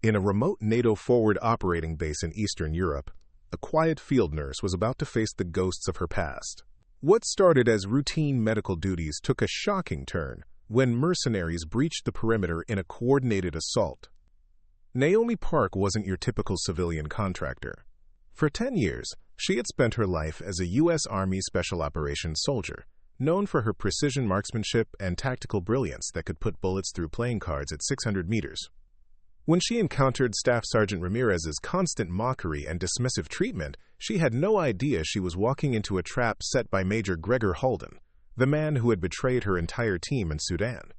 In a remote NATO forward operating base in Eastern Europe, a quiet field nurse was about to face the ghosts of her past. What started as routine medical duties took a shocking turn when mercenaries breached the perimeter in a coordinated assault. Naomi Park wasn't your typical civilian contractor. For 10 years, she had spent her life as a U.S. Army Special Operations soldier, known for her precision marksmanship and tactical brilliance that could put bullets through playing cards at 600 meters. When she encountered Staff Sergeant Ramirez's constant mockery and dismissive treatment, she had no idea she was walking into a trap set by Major Gregor Halden, the man who had betrayed her entire team in Sudan.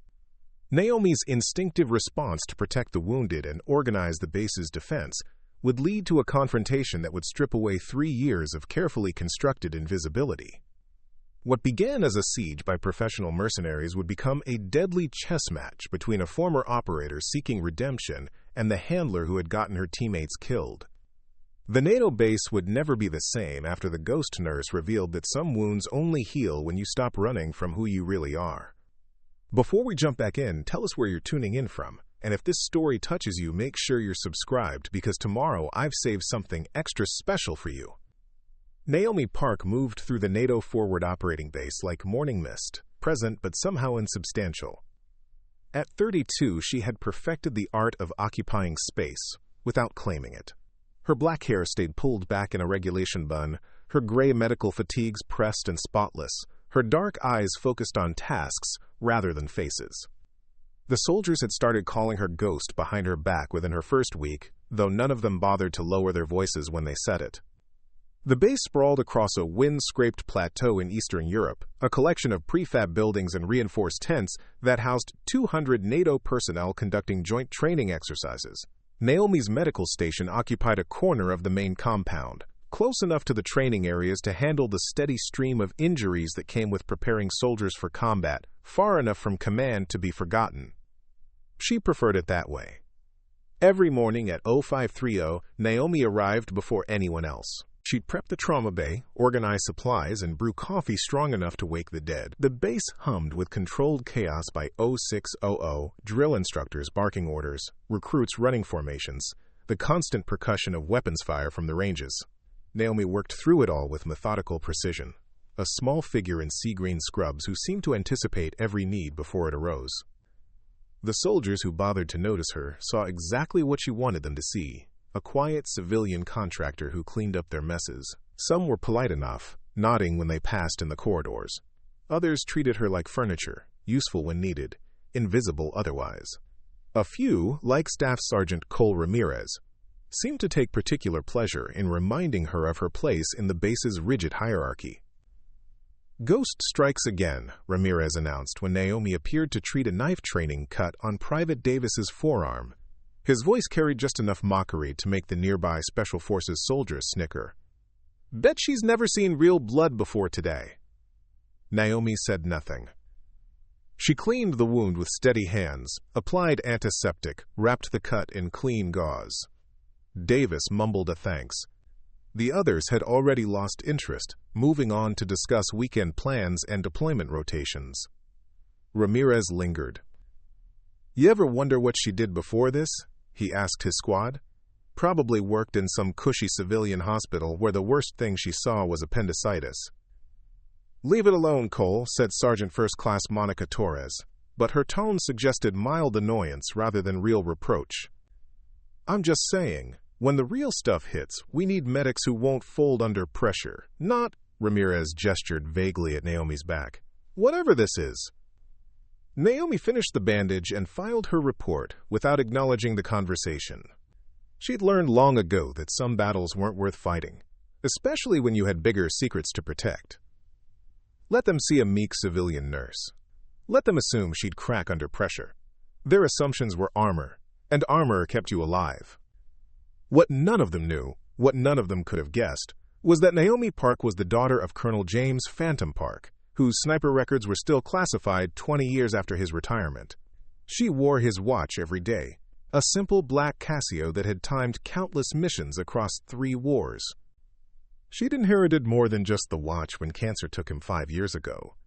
Naomi's instinctive response to protect the wounded and organize the base's defense would lead to a confrontation that would strip away 3 years of carefully constructed invisibility. What began as a siege by professional mercenaries would become a deadly chess match between a former operator seeking redemption and the handler who had gotten her teammates killed. The NATO base would never be the same after the ghost nurse revealed that some wounds only heal when you stop running from who you really are. Before we jump back in, tell us where you're tuning in from, and if this story touches you, make sure you're subscribed because tomorrow I've saved something extra special for you. Naomi Park moved through the NATO forward operating base like morning mist, present but somehow insubstantial. At 32, she had perfected the art of occupying space without claiming it. Her black hair stayed pulled back in a regulation bun, her gray medical fatigues pressed and spotless, her dark eyes focused on tasks rather than faces. The soldiers had started calling her Ghost behind her back within her first week, though none of them bothered to lower their voices when they said it. The base sprawled across a wind-scraped plateau in Eastern Europe, a collection of prefab buildings and reinforced tents that housed 200 NATO personnel conducting joint training exercises. Naomi's medical station occupied a corner of the main compound, close enough to the training areas to handle the steady stream of injuries that came with preparing soldiers for combat, far enough from command to be forgotten. She preferred it that way. Every morning at 0530, Naomi arrived before anyone else. She'd prep the trauma bay, organize supplies, and brew coffee strong enough to wake the dead. The base hummed with controlled chaos by 0600, drill instructors barking orders, recruits running formations, the constant percussion of weapons fire from the ranges. Naomi worked through it all with methodical precision, a small figure in sea-green scrubs who seemed to anticipate every need before it arose. The soldiers who bothered to notice her saw exactly what she wanted them to see. A quiet civilian contractor who cleaned up their messes. Some were polite enough, nodding when they passed in the corridors. Others treated her like furniture, useful when needed, invisible otherwise. A few, like Staff Sergeant Ramirez, seemed to take particular pleasure in reminding her of her place in the base's rigid hierarchy. "Ghost strikes again," Ramirez announced when Naomi appeared to treat a knife training cut on Private Davis's forearm. His voice carried just enough mockery to make the nearby Special Forces soldiers snicker. "Bet she's never seen real blood before today." Naomi said nothing. She cleaned the wound with steady hands, applied antiseptic, wrapped the cut in clean gauze. Davis mumbled a thanks. The others had already lost interest, moving on to discuss weekend plans and deployment rotations. Ramirez lingered. "You ever wonder what she did before this?" he asked his squad. "Probably worked in some cushy civilian hospital where the worst thing she saw was appendicitis." "Leave it alone, Cole," said Sergeant First Class Monica Torres, but her tone suggested mild annoyance rather than real reproach. "I'm just saying, when the real stuff hits, we need medics who won't fold under pressure, not—" Ramirez gestured vaguely at Naomi's back. "Whatever this is." Naomi finished the bandage and filed her report without acknowledging the conversation. She'd learned long ago that some battles weren't worth fighting, especially when you had bigger secrets to protect. Let them see a meek civilian nurse. Let them assume she'd crack under pressure. Their assumptions were armor, and armor kept you alive. What none of them knew, what none of them could have guessed, was that Naomi Park was the daughter of Colonel James Phantom Park, whose sniper records were still classified 20 years after his retirement. She wore his watch every day, a simple black Casio that had timed countless missions across 3 wars. She'd inherited more than just the watch when cancer took him 5 years ago.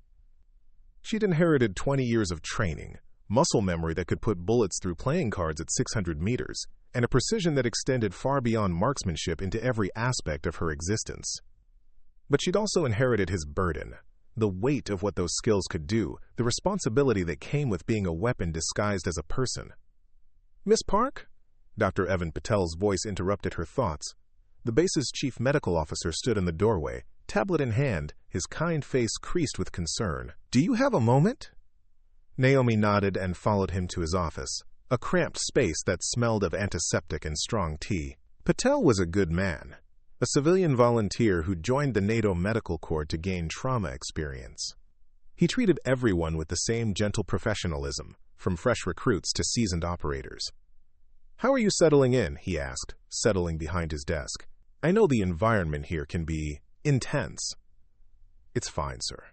She'd inherited 20 years of training, muscle memory that could put bullets through playing cards at 600 meters, and a precision that extended far beyond marksmanship into every aspect of her existence. But she'd also inherited his burden, the weight of what those skills could do, the responsibility that came with being a weapon disguised as a person. "Miss Park?" Dr. Evan Patel's voice interrupted her thoughts. The base's chief medical officer stood in the doorway, tablet in hand, his kind face creased with concern. "Do you have a moment?" Naomi nodded and followed him to his office, a cramped space that smelled of antiseptic and strong tea. Patel was a good man, a civilian volunteer who joined the NATO Medical Corps to gain trauma experience. He treated everyone with the same gentle professionalism, from fresh recruits to seasoned operators. "How are you settling in?" he asked, settling behind his desk. "I know the environment here can be intense." "It's fine, sir."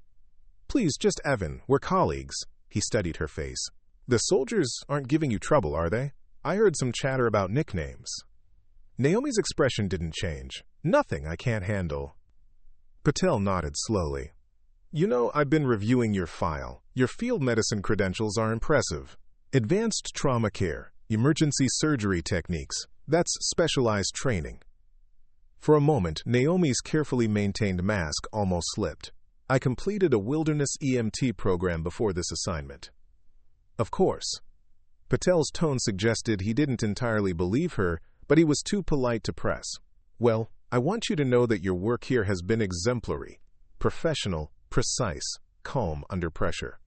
"Please, just Evan. We're colleagues." He studied her face. "The soldiers aren't giving you trouble, are they? I heard some chatter about nicknames." Naomi's expression didn't change. "Nothing I can't handle." Patel nodded slowly. "You know, I've been reviewing your file. Your field medicine credentials are impressive. Advanced trauma care, emergency surgery techniques, that's specialized training." For a moment, Naomi's carefully maintained mask almost slipped. "I completed a wilderness EMT program before this assignment." "Of course." Patel's tone suggested he didn't entirely believe her, but he was too polite to press. "Well, I want you to know that your work here has been exemplary, professional, precise, calm under pressure.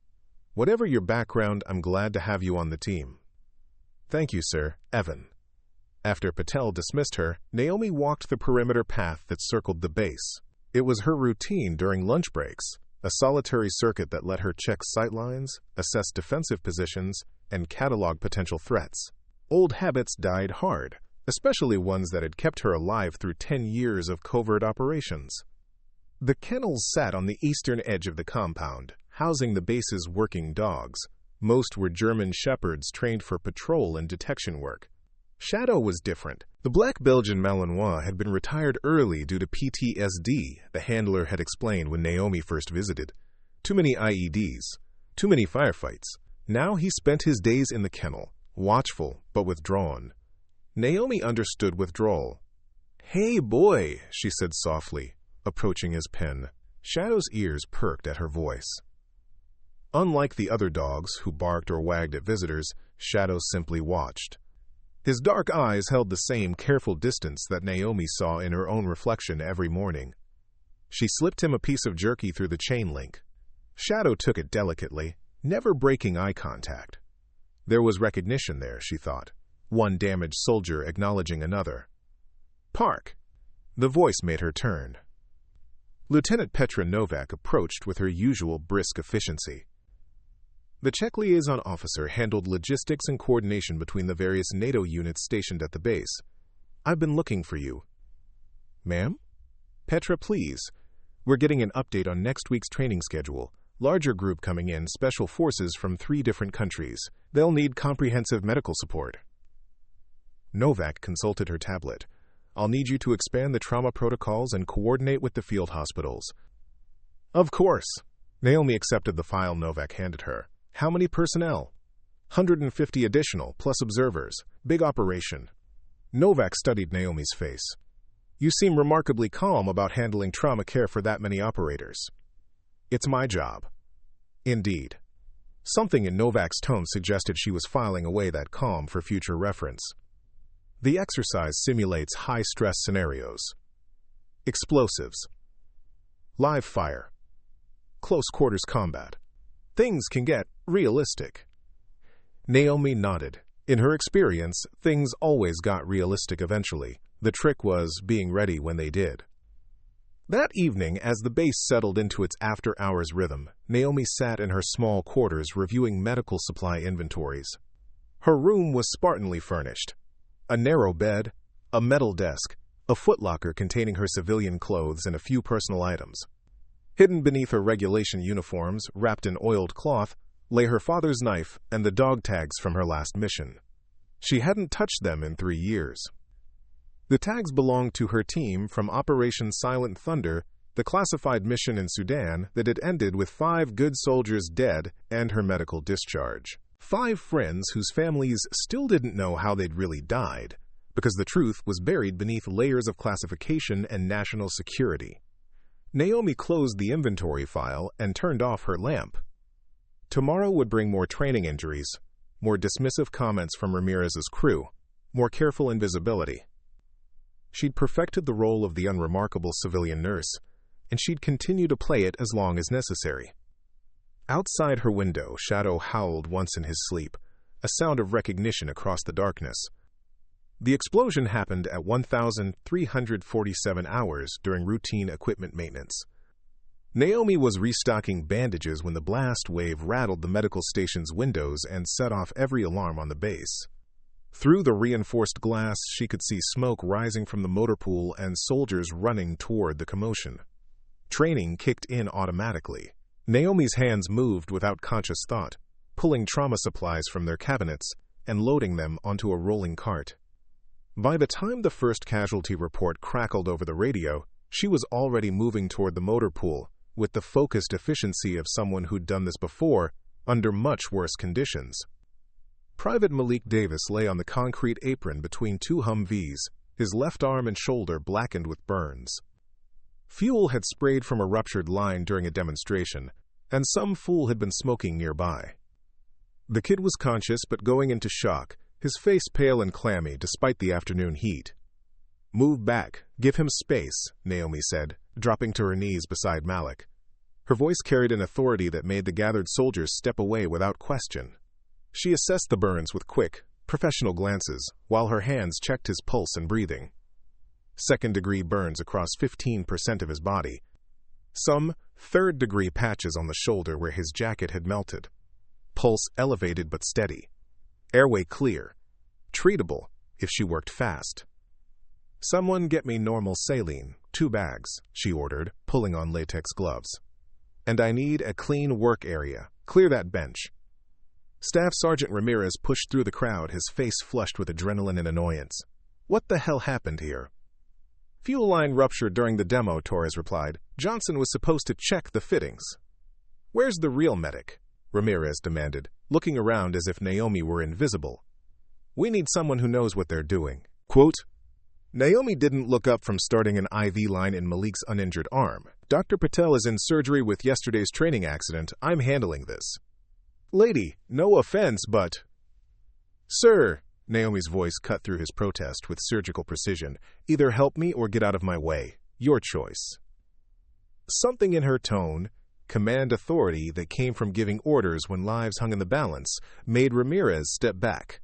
Whatever your background, I'm glad to have you on the team." "Thank you, sir, Evan." After Patel dismissed her, Naomi walked the perimeter path that circled the base. It was her routine during lunch breaks, a solitary circuit that let her check sightlines, assess defensive positions, and catalog potential threats. Old habits died hard, especially ones that had kept her alive through 10 years of covert operations. The kennels sat on the eastern edge of the compound, housing the base's working dogs. Most were German shepherds trained for patrol and detection work. Shadow was different. The black Belgian Malinois had been retired early due to PTSD, the handler had explained when Naomi first visited. Too many IEDs, too many firefights. Now he spent his days in the kennel, watchful but withdrawn. Naomi understood withdrawal. "Hey, boy," she said softly, approaching his pen. Shadow's ears perked at her voice. Unlike the other dogs who barked or wagged at visitors, Shadow simply watched. His dark eyes held the same careful distance that Naomi saw in her own reflection every morning. She slipped him a piece of jerky through the chain link. Shadow took it delicately, never breaking eye contact. There was recognition there, she thought. One damaged soldier acknowledging another. "Park!" The voice made her turn. Lieutenant Petra Novak approached with her usual brisk efficiency. The Czech liaison officer handled logistics and coordination between the various NATO units stationed at the base. "I've been looking for you." "Ma'am?" "Petra, please. We're getting an update on next week's training schedule. Larger group coming in, special forces from 3 different countries. They'll need comprehensive medical support." Novak consulted her tablet. "I'll need you to expand the trauma protocols and coordinate with the field hospitals." "Of course." Naomi accepted the file Novak handed her. "How many personnel?" 150 additional, plus observers. Big operation." Novak studied Naomi's face. "You seem remarkably calm about handling trauma care for that many operators." "It's my job." "Indeed." Something in Novak's tone suggested she was filing away that calm for future reference. The exercise simulates high-stress scenarios. Explosives. Live fire. Close-quarters combat. Things can get realistic. Naomi nodded. In her experience, things always got realistic eventually. The trick was being ready when they did. That evening, as the base settled into its after-hours rhythm, Naomi sat in her small quarters reviewing medical supply inventories. Her room was spartanly furnished. A narrow bed, a metal desk, a footlocker containing her civilian clothes and a few personal items. Hidden beneath her regulation uniforms, wrapped in oiled cloth, lay her father's knife and the dog tags from her last mission. She hadn't touched them in 3 years. The tags belonged to her team from Operation Silent Thunder, the classified mission in Sudan that had ended with 5 good soldiers dead and her medical discharge. 5 friends whose families still didn't know how they'd really died, because the truth was buried beneath layers of classification and national security. Naomi closed the inventory file and turned off her lamp. Tomorrow would bring more training injuries, more dismissive comments from Ramirez's crew, more careful invisibility. She'd perfected the role of the unremarkable civilian nurse, and she'd continue to play it as long as necessary. Outside her window, Shadow howled once in his sleep, a sound of recognition across the darkness. The explosion happened at 1,347 hours during routine equipment maintenance. Naomi was restocking bandages when the blast wave rattled the medical station's windows and set off every alarm on the base. Through the reinforced glass, she could see smoke rising from the motor pool and soldiers running toward the commotion. Training kicked in automatically. Naomi's hands moved without conscious thought, pulling trauma supplies from their cabinets and loading them onto a rolling cart. By the time the first casualty report crackled over the radio, she was already moving toward the motor pool with the focused efficiency of someone who'd done this before under much worse conditions. Private Malik Davis lay on the concrete apron between 2 Humvees, his left arm and shoulder blackened with burns. Fuel had sprayed from a ruptured line during a demonstration, and some fool had been smoking nearby. The kid was conscious but going into shock, his face pale and clammy despite the afternoon heat. "Move back. Give him space," Naomi said, dropping to her knees beside Malik. Her voice carried an authority that made the gathered soldiers step away without question. She assessed the burns with quick, professional glances, while her hands checked his pulse and breathing. Second-degree burns across 15% of his body. Some third-degree patches on the shoulder where his jacket had melted. Pulse elevated but steady. Airway clear. Treatable if she worked fast. "Someone get me normal saline, 2 bags," she ordered, pulling on latex gloves. "And I need a clean work area. Clear that bench." Staff Sergeant Ramirez pushed through the crowd, his face flushed with adrenaline and annoyance. "What the hell happened here?" "Fuel line ruptured during the demo," Torres replied. "Johnson was supposed to check the fittings." "Where's the real medic?" Ramirez demanded, looking around as if Naomi were invisible. "We need someone who knows what they're doing." Quote, Naomi didn't look up from starting an IV line in Malik's uninjured arm. "Dr. Patel is in surgery with yesterday's training accident. I'm handling this." "Lady, no offense, but—" "Sir," Naomi's voice cut through his protest with surgical precision, "either help me or get out of my way. Your choice." Something in her tone, command authority that came from giving orders when lives hung in the balance, made Ramirez step back.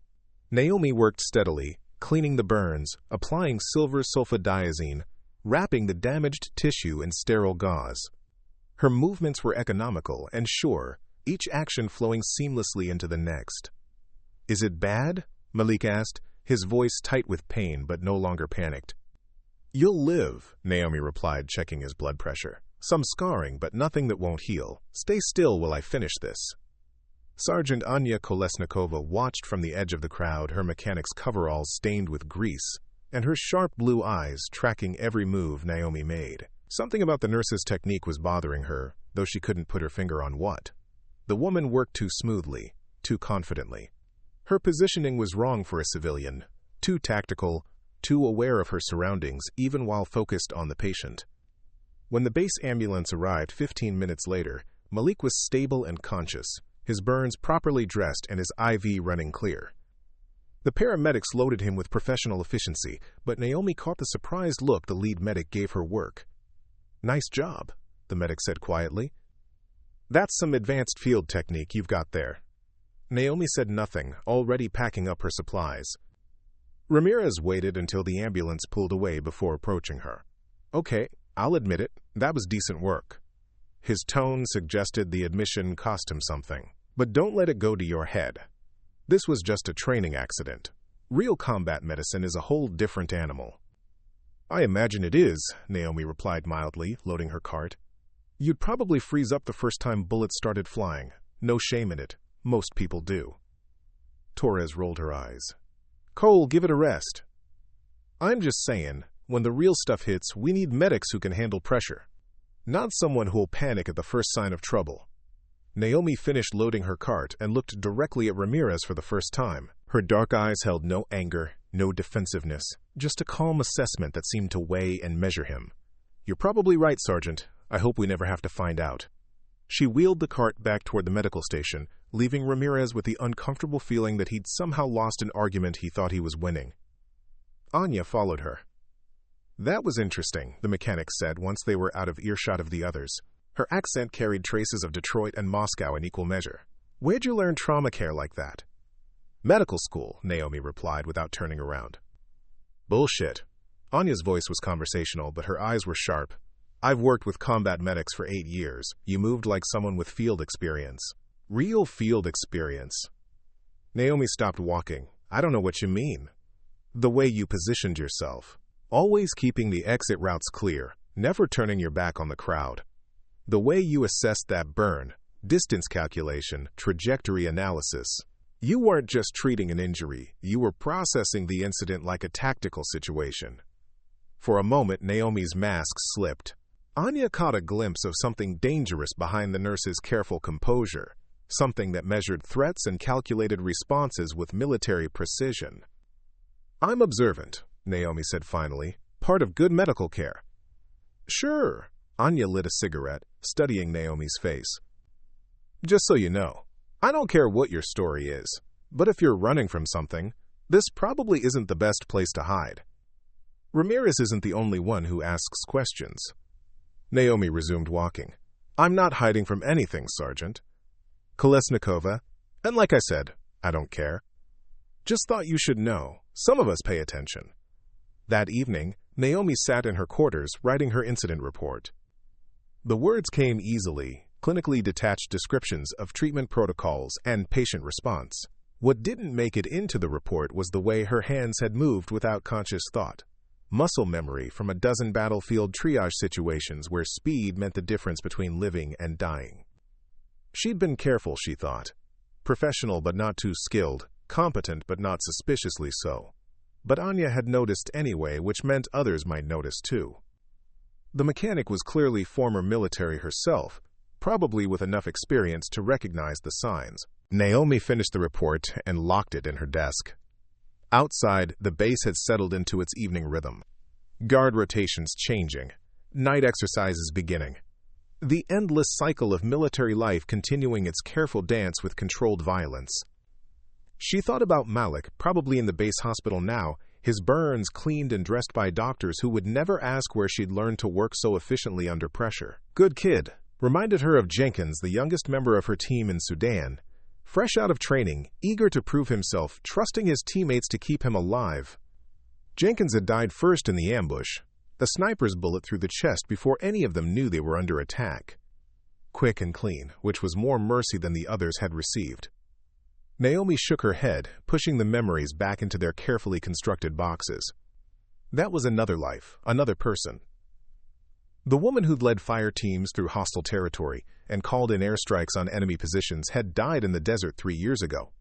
Naomi worked steadily, cleaning the burns, applying silver sulfadiazine, wrapping the damaged tissue in sterile gauze. Her movements were economical and sure, each action flowing seamlessly into the next. "Is it bad?" Malik asked, his voice tight with pain but no longer panicked. "You'll live," Naomi replied, checking his blood pressure. "Some scarring, but nothing that won't heal. Stay still while I finish this." Sergeant Anya Kolesnikova watched from the edge of the crowd, her mechanic's coveralls stained with grease, and her sharp blue eyes tracking every move Naomi made. Something about the nurse's technique was bothering her, though she couldn't put her finger on what. The woman worked too smoothly, too confidently. Her positioning was wrong for a civilian, too tactical, too aware of her surroundings, even while focused on the patient. When the base ambulance arrived 15 minutes later, Malik was stable and conscious, his burns properly dressed and his IV running clear. The paramedics loaded him with professional efficiency, but Naomi caught the surprised look the lead medic gave her work. "Nice job," the medic said quietly. "That's some advanced field technique you've got there." Naomi said nothing, already packing up her supplies. Ramirez waited until the ambulance pulled away before approaching her. "Okay, I'll admit it, that was decent work." His tone suggested the admission cost him something. "But don't let it go to your head. This was just a training accident. Real combat medicine is a whole different animal." "I imagine it is," Naomi replied mildly, loading her cart. "You'd probably freeze up the first time bullets started flying. No shame in it. Most people do." Torres rolled her eyes. "Cole, give it a rest." "I'm just saying, when the real stuff hits, we need medics who can handle pressure. Not someone who'll panic at the first sign of trouble." Naomi finished loading her cart and looked directly at Ramirez for the first time. Her dark eyes held no anger, no defensiveness, just a calm assessment that seemed to weigh and measure him. "You're probably right, Sergeant. I hope we never have to find out." She wheeled the cart back toward the medical station, leaving Ramirez with the uncomfortable feeling that he'd somehow lost an argument he thought he was winning. Anya followed her. "That was interesting," the mechanic said once they were out of earshot of the others. Her accent carried traces of Detroit and Moscow in equal measure. "Where'd you learn trauma care like that?" "Medical school," Naomi replied without turning around. "Bullshit." Anya's voice was conversational, but her eyes were sharp. "I've worked with combat medics for 8 years. You moved like someone with field experience." "Real field experience." Naomi stopped walking. "I don't know what you mean." "The way you positioned yourself. Always keeping the exit routes clear, never turning your back on the crowd. The way you assessed that burn, distance calculation, trajectory analysis. You weren't just treating an injury, you were processing the incident like a tactical situation." For a moment, Naomi's mask slipped. Anya caught a glimpse of something dangerous behind the nurse's careful composure, something that measured threats and calculated responses with military precision. "I'm observant," Naomi said finally, "part of good medical care." "Sure." Anya lit a cigarette, studying Naomi's face. "Just so you know, I don't care what your story is, but if you're running from something, this probably isn't the best place to hide. Ramirez isn't the only one who asks questions." Naomi resumed walking. "I'm not hiding from anything, Sergeant. Kolesnikova, and like I said, I don't care. Just thought you should know, some of us pay attention." That evening, Naomi sat in her quarters writing her incident report. The words came easily, clinically detached descriptions of treatment protocols and patient response. What didn't make it into the report was the way her hands had moved without conscious thought. Muscle memory from a dozen battlefield triage situations where speed meant the difference between living and dying. She'd been careful, she thought. Professional but not too skilled, competent but not suspiciously so. But Anya had noticed anyway, which meant others might notice too. The mechanic was clearly former military herself, probably with enough experience to recognize the signs. Naomi finished the report and locked it in her desk. Outside, the base had settled into its evening rhythm. Guard rotations changing, night exercises beginning. The endless cycle of military life continuing its careful dance with controlled violence. She thought about Malik, probably in the base hospital now, his burns cleaned and dressed by doctors who would never ask where she'd learned to work so efficiently under pressure. Good kid. Reminded her of Jenkins, the youngest member of her team in Sudan. Fresh out of training, eager to prove himself, trusting his teammates to keep him alive. Jenkins had died first in the ambush, a sniper's bullet through the chest before any of them knew they were under attack. Quick and clean, which was more mercy than the others had received. Naomi shook her head, pushing the memories back into their carefully constructed boxes. That was another life, another person. The woman who'd led fire teams through hostile territory and called in airstrikes on enemy positions had died in the desert 3 years ago.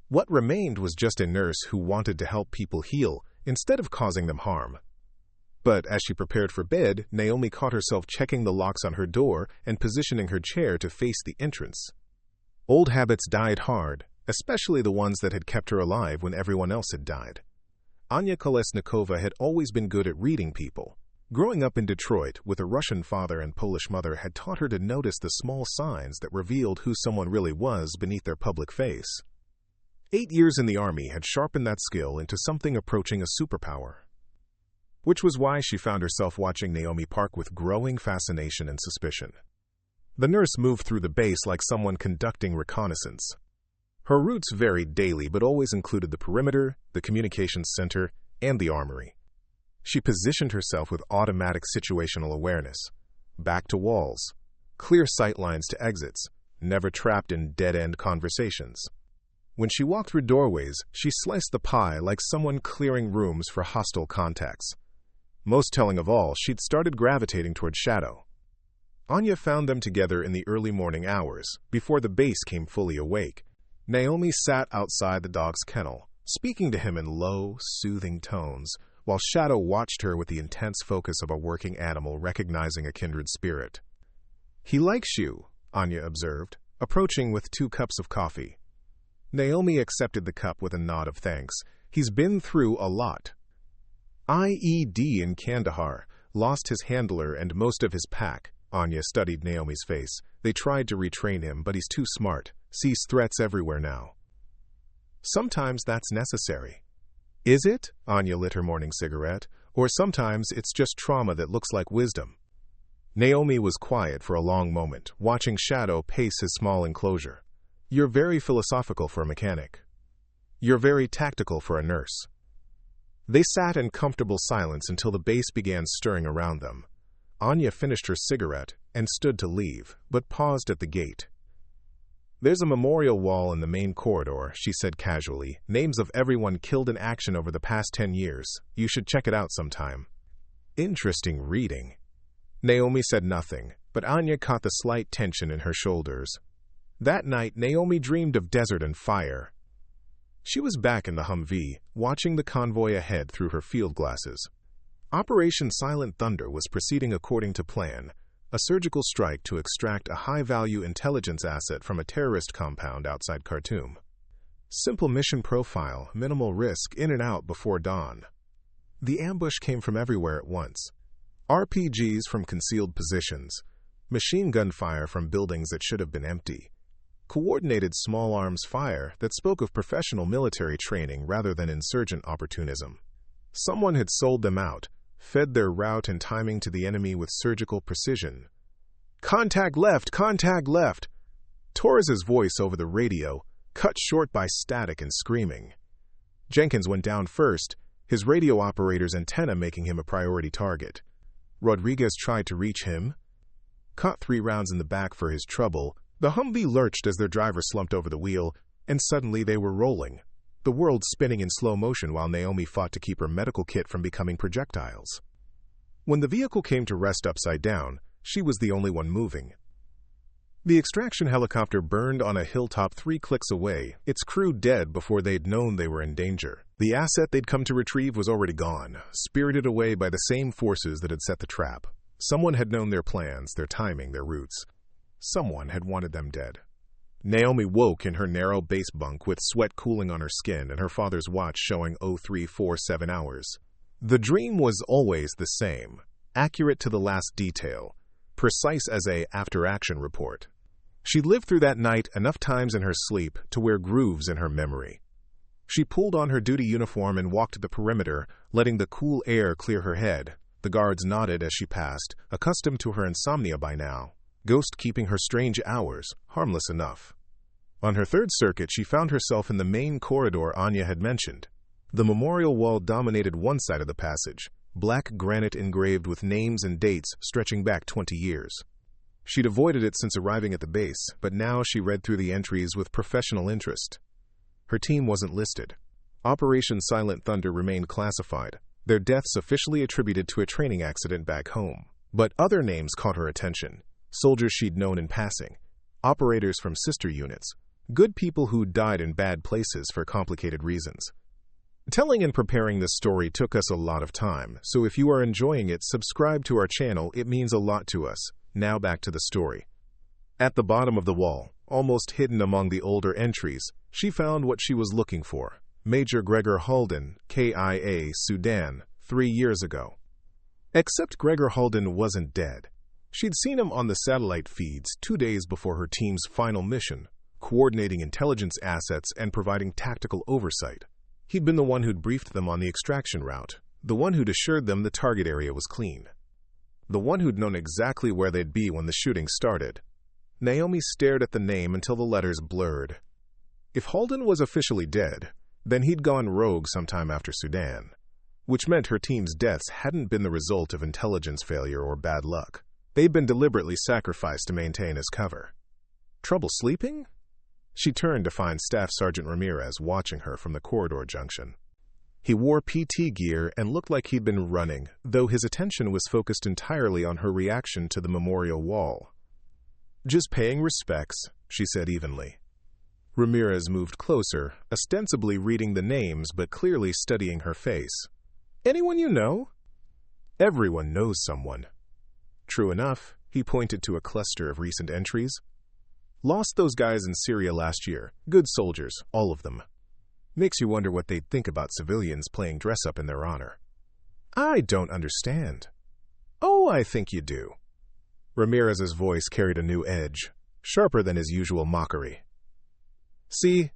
What remained was just a nurse who wanted to help people heal instead of causing them harm. But as she prepared for bed, Naomi caught herself checking the locks on her door and positioning her chair to face the entrance. Old habits died hard, especially the ones that had kept her alive when everyone else had died. Anya Kolesnikova had always been good at reading people. Growing up in Detroit with a Russian father and Polish mother had taught her to notice the small signs that revealed who someone really was beneath their public face. 8 years in the Army had sharpened that skill into something approaching a superpower. Which was why she found herself watching Naomi Park with growing fascination and suspicion. The nurse moved through the base like someone conducting reconnaissance. Her routes varied daily but always included the perimeter, the communications center, and the armory. She positioned herself with automatic situational awareness. Back to walls. Clear sight lines to exits. Never trapped in dead-end conversations. When she walked through doorways, she sliced the pie like someone clearing rooms for hostile contacts. Most telling of all, she'd started gravitating toward Shadow. Anya found them together in the early morning hours, before the base came fully awake. Naomi sat outside the dog's kennel, speaking to him in low, soothing tones, while Shadow watched her with the intense focus of a working animal recognizing a kindred spirit. "He likes you," Anya observed, approaching with 2 cups of coffee. Naomi accepted the cup with a nod of thanks. He's been through a lot. IED in Kandahar, lost his handler and most of his pack. Anya studied Naomi's face. They tried to retrain him, but he's too smart. Sees threats everywhere now. Sometimes that's necessary. Is it? Anya lit her morning cigarette. Or sometimes it's just trauma that looks like wisdom. Naomi was quiet for a long moment, watching Shadow pace his small enclosure. You're very philosophical for a mechanic. You're very tactical for a nurse. They sat in comfortable silence until the base began stirring around them. Anya finished her cigarette and stood to leave, but paused at the gate. There's a memorial wall in the main corridor, she said casually. Names of everyone killed in action over the past 10 years. You should check it out sometime. Interesting reading. Naomi said nothing, but Anya caught the slight tension in her shoulders. That night, Naomi dreamed of desert and fire. She was back in the Humvee, watching the convoy ahead through her field glasses. Operation Silent Thunder was proceeding according to plan, a surgical strike to extract a high-value intelligence asset from a terrorist compound outside Khartoum. Simple mission profile, minimal risk, in and out before dawn. The ambush came from everywhere at once. RPGs from concealed positions, machine gun fire from buildings that should have been empty, coordinated small arms fire that spoke of professional military training rather than insurgent opportunism. Someone had sold them out, fed their route and timing to the enemy with surgical precision. Contact left! Contact left! Torres's voice over the radio, cut short by static and screaming. Jenkins went down first, his radio operator's antenna making him a priority target. Rodriguez tried to reach him. Caught 3 rounds in the back for his trouble. The Humvee lurched as their driver slumped over the wheel, and suddenly they were rolling, the world spinning in slow motion while Naomi fought to keep her medical kit from becoming projectiles. When the vehicle came to rest upside down, she was the only one moving. The extraction helicopter burned on a hilltop 3 clicks away, its crew dead before they'd known they were in danger. The asset they'd come to retrieve was already gone, spirited away by the same forces that had set the trap. Someone had known their plans, their timing, their routes. Someone had wanted them dead. Naomi woke in her narrow base bunk with sweat cooling on her skin and her father's watch showing 0347 hours. The dream was always the same, accurate to the last detail, precise as a after-action report. She lived through that night enough times in her sleep to wear grooves in her memory. She pulled on her duty uniform and walked the perimeter, letting the cool air clear her head. The guards nodded as she passed, accustomed to her insomnia by now. Ghost keeping her strange hours, harmless enough. On her 3rd circuit, she found herself in the main corridor Anya had mentioned. The memorial wall dominated one side of the passage, black granite engraved with names and dates stretching back 20 years. She'd avoided it since arriving at the base, but now she read through the entries with professional interest. Her team wasn't listed. Operation Silent Thunder remained classified, their deaths officially attributed to a training accident back home. But other names caught her attention. Soldiers she'd known in passing, operators from sister units, good people who died in bad places for complicated reasons. Telling and preparing this story took us a lot of time, so if you are enjoying it, subscribe to our channel, it means a lot to us. Now back to the story. At the bottom of the wall, almost hidden among the older entries, she found what she was looking for. Major Gregor Halden, KIA, Sudan, 3 years ago. Except Gregor Halden wasn't dead. She'd seen him on the satellite feeds 2 days before her team's final mission, coordinating intelligence assets and providing tactical oversight. He'd been the one who'd briefed them on the extraction route, the one who'd assured them the target area was clean, the one who'd known exactly where they'd be when the shooting started. Naomi stared at the name until the letters blurred. If Halden was officially dead, then he'd gone rogue sometime after Sudan, which meant her team's deaths hadn't been the result of intelligence failure or bad luck. They'd been deliberately sacrificed to maintain his cover. Trouble sleeping? She turned to find Staff Sergeant Ramirez watching her from the corridor junction. He wore PT gear and looked like he'd been running, though his attention was focused entirely on her reaction to the memorial wall. Just paying respects, she said evenly. Ramirez moved closer, ostensibly reading the names but clearly studying her face. Anyone you know? Everyone knows someone. True enough, he pointed to a cluster of recent entries. Lost those guys in Syria last year. Good soldiers, all of them. Makes you wonder what they'd think about civilians playing dress-up in their honor. I don't understand. Oh, I think you do. Ramirez's voice carried a new edge, sharper than his usual mockery. See,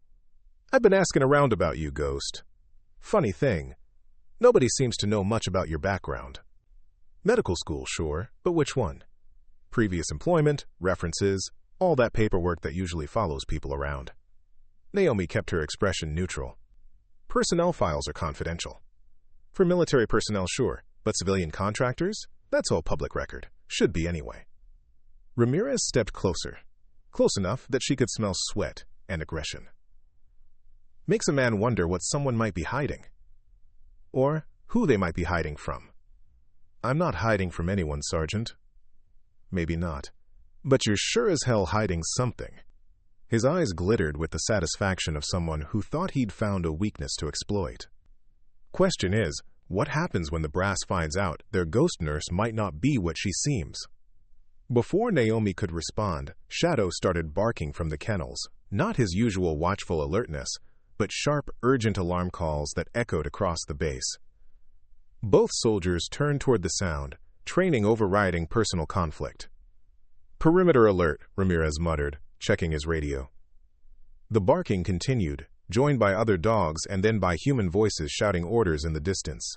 I've been asking around about you, Ghost. Funny thing, nobody seems to know much about your background. Medical school, sure, but which one? Previous employment, references, all that paperwork that usually follows people around. Naomi kept her expression neutral. Personnel files are confidential. For military personnel, sure, but civilian contractors? That's all public record. Should be anyway. Ramirez stepped closer, close enough that she could smell sweat and aggression. Makes a man wonder what someone might be hiding. Or who they might be hiding from. I'm not hiding from anyone, Sergeant. Maybe not. But you're sure as hell hiding something. His eyes glittered with the satisfaction of someone who thought he'd found a weakness to exploit. Question is, what happens when the brass finds out their ghost nurse might not be what she seems? Before Naomi could respond, Shadow started barking from the kennels, not his usual watchful alertness, but sharp, urgent alarm calls that echoed across the base. Both soldiers turned toward the sound, training overriding personal conflict. Perimeter alert, Ramirez muttered, checking his radio. The barking continued, joined by other dogs and then by human voices shouting orders in the distance.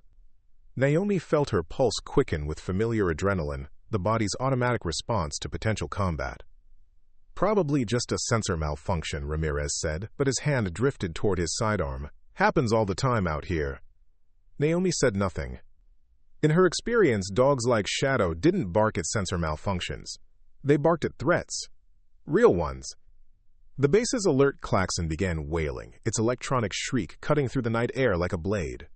Naomi felt her pulse quicken with familiar adrenaline, the body's automatic response to potential combat. Probably just a sensor malfunction, Ramirez said, but his hand drifted toward his sidearm. Happens all the time out here. Naomi said nothing. In her experience, dogs like Shadow didn't bark at sensor malfunctions. They barked at threats. Real ones. The base's alert klaxon began wailing, its electronic shriek cutting through the night air like a blade.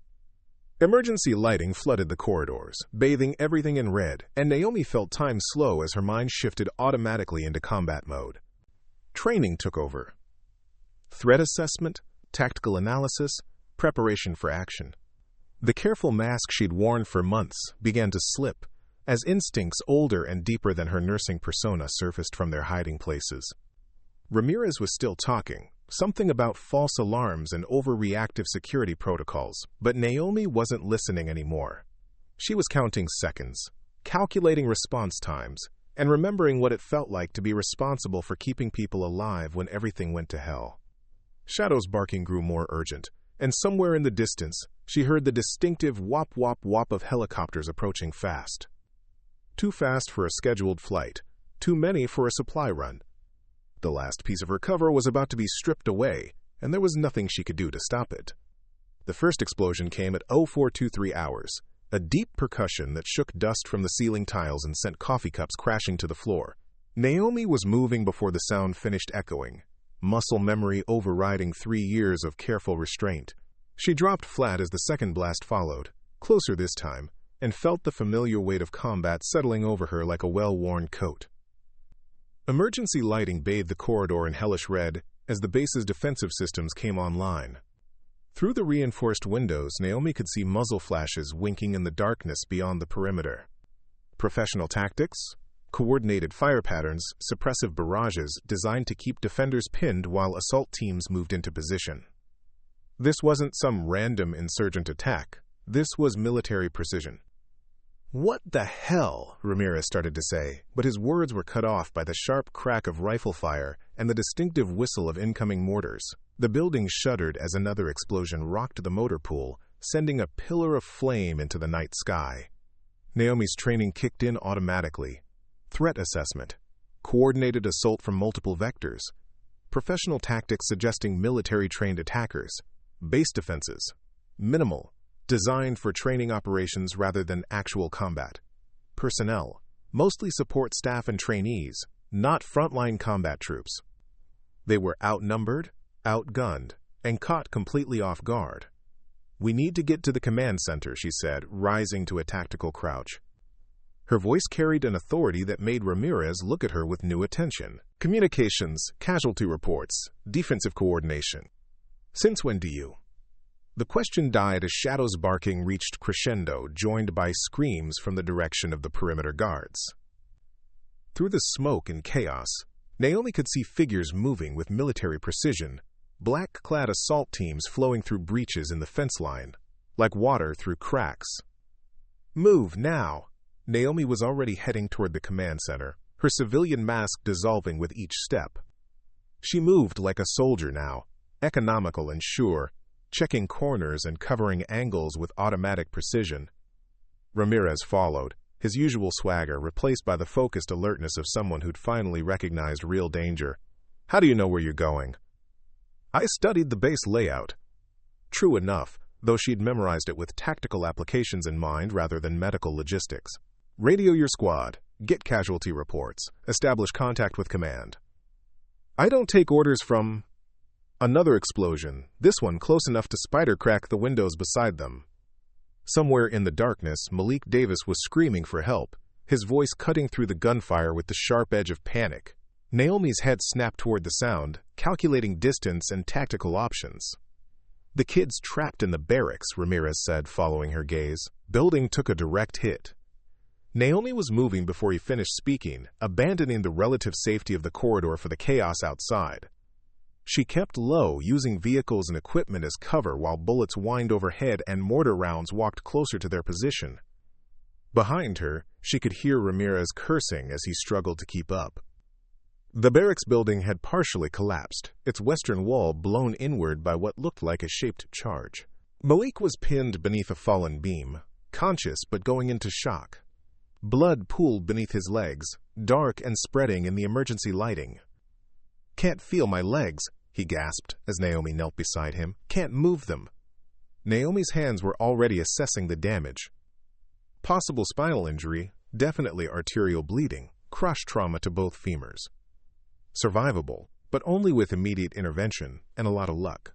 Emergency lighting flooded the corridors, bathing everything in red, and Naomi felt time slow as her mind shifted automatically into combat mode. Training took over. Threat assessment, tactical analysis, preparation for action. The careful mask she'd worn for months began to slip, as instincts older and deeper than her nursing persona surfaced from their hiding places. Ramirez was still talking, something about false alarms and overreactive security protocols, but Naomi wasn't listening anymore. She was counting seconds, calculating response times, and remembering what it felt like to be responsible for keeping people alive when everything went to hell. Shadow's barking grew more urgent, and somewhere in the distance, she heard the distinctive whop-whop-whop of helicopters approaching fast. Too fast for a scheduled flight, too many for a supply run. The last piece of her cover was about to be stripped away, and there was nothing she could do to stop it. The first explosion came at 0423 hours, a deep percussion that shook dust from the ceiling tiles and sent coffee cups crashing to the floor. Naomi was moving before the sound finished echoing, muscle memory overriding 3 years of careful restraint. She dropped flat as the second blast followed, closer this time, and felt the familiar weight of combat settling over her like a well-worn coat. Emergency lighting bathed the corridor in hellish red as the base's defensive systems came online. Through the reinforced windows, Naomi could see muzzle flashes winking in the darkness beyond the perimeter. Professional tactics, coordinated fire patterns, suppressive barrages designed to keep defenders pinned while assault teams moved into position. This wasn't some random insurgent attack. This was military precision. "What the hell?" Ramirez started to say, but his words were cut off by the sharp crack of rifle fire and the distinctive whistle of incoming mortars. The building shuddered as another explosion rocked the motor pool, sending a pillar of flame into the night sky. Naomi's training kicked in automatically. Threat assessment, coordinated assault from multiple vectors, professional tactics suggesting military-trained attackers, base defenses, minimal, designed for training operations rather than actual combat. Personnel, mostly support staff and trainees, not frontline combat troops. They were outnumbered, outgunned, and caught completely off guard. "We need to get to the command center," she said, rising to a tactical crouch. Her voice carried an authority that made Ramirez look at her with new attention. "Communications, casualty reports, defensive coordination. Since when do you?" The question died as Shadow's barking reached crescendo, joined by screams from the direction of the perimeter guards. Through the smoke and chaos, Naomi could see figures moving with military precision, black-clad assault teams flowing through breaches in the fence line, like water through cracks. "Move, now!" Naomi was already heading toward the command center, her civilian mask dissolving with each step. She moved like a soldier now, economical and sure, checking corners and covering angles with automatic precision. Ramirez followed, his usual swagger replaced by the focused alertness of someone who'd finally recognized real danger. "How do you know where you're going?" "I studied the base layout." True enough, though she'd memorized it with tactical applications in mind rather than medical logistics. "Radio your squad, get casualty reports, establish contact with command." "I don't take orders from—" Another explosion, this one close enough to spider crack the windows beside them. Somewhere in the darkness, Malik Davis was screaming for help, his voice cutting through the gunfire with the sharp edge of panic. Naomi's head snapped toward the sound, calculating distance and tactical options. "The kid's trapped in the barracks," Ramirez said, following her gaze. Building took a direct hit. Naomi was moving before he finished speaking, abandoning the relative safety of the corridor for the chaos outside. She kept low, using vehicles and equipment as cover while bullets whined overhead and mortar rounds walked closer to their position. Behind her, she could hear Ramirez cursing as he struggled to keep up. The barracks building had partially collapsed, its western wall blown inward by what looked like a shaped charge. Malik was pinned beneath a fallen beam, conscious but going into shock. Blood pooled beneath his legs, dark and spreading in the emergency lighting. "Can't feel my legs," he gasped as Naomi knelt beside him. "Can't move them." Naomi's hands were already assessing the damage. Possible spinal injury, definitely arterial bleeding, crush trauma to both femurs. Survivable, but only with immediate intervention and a lot of luck.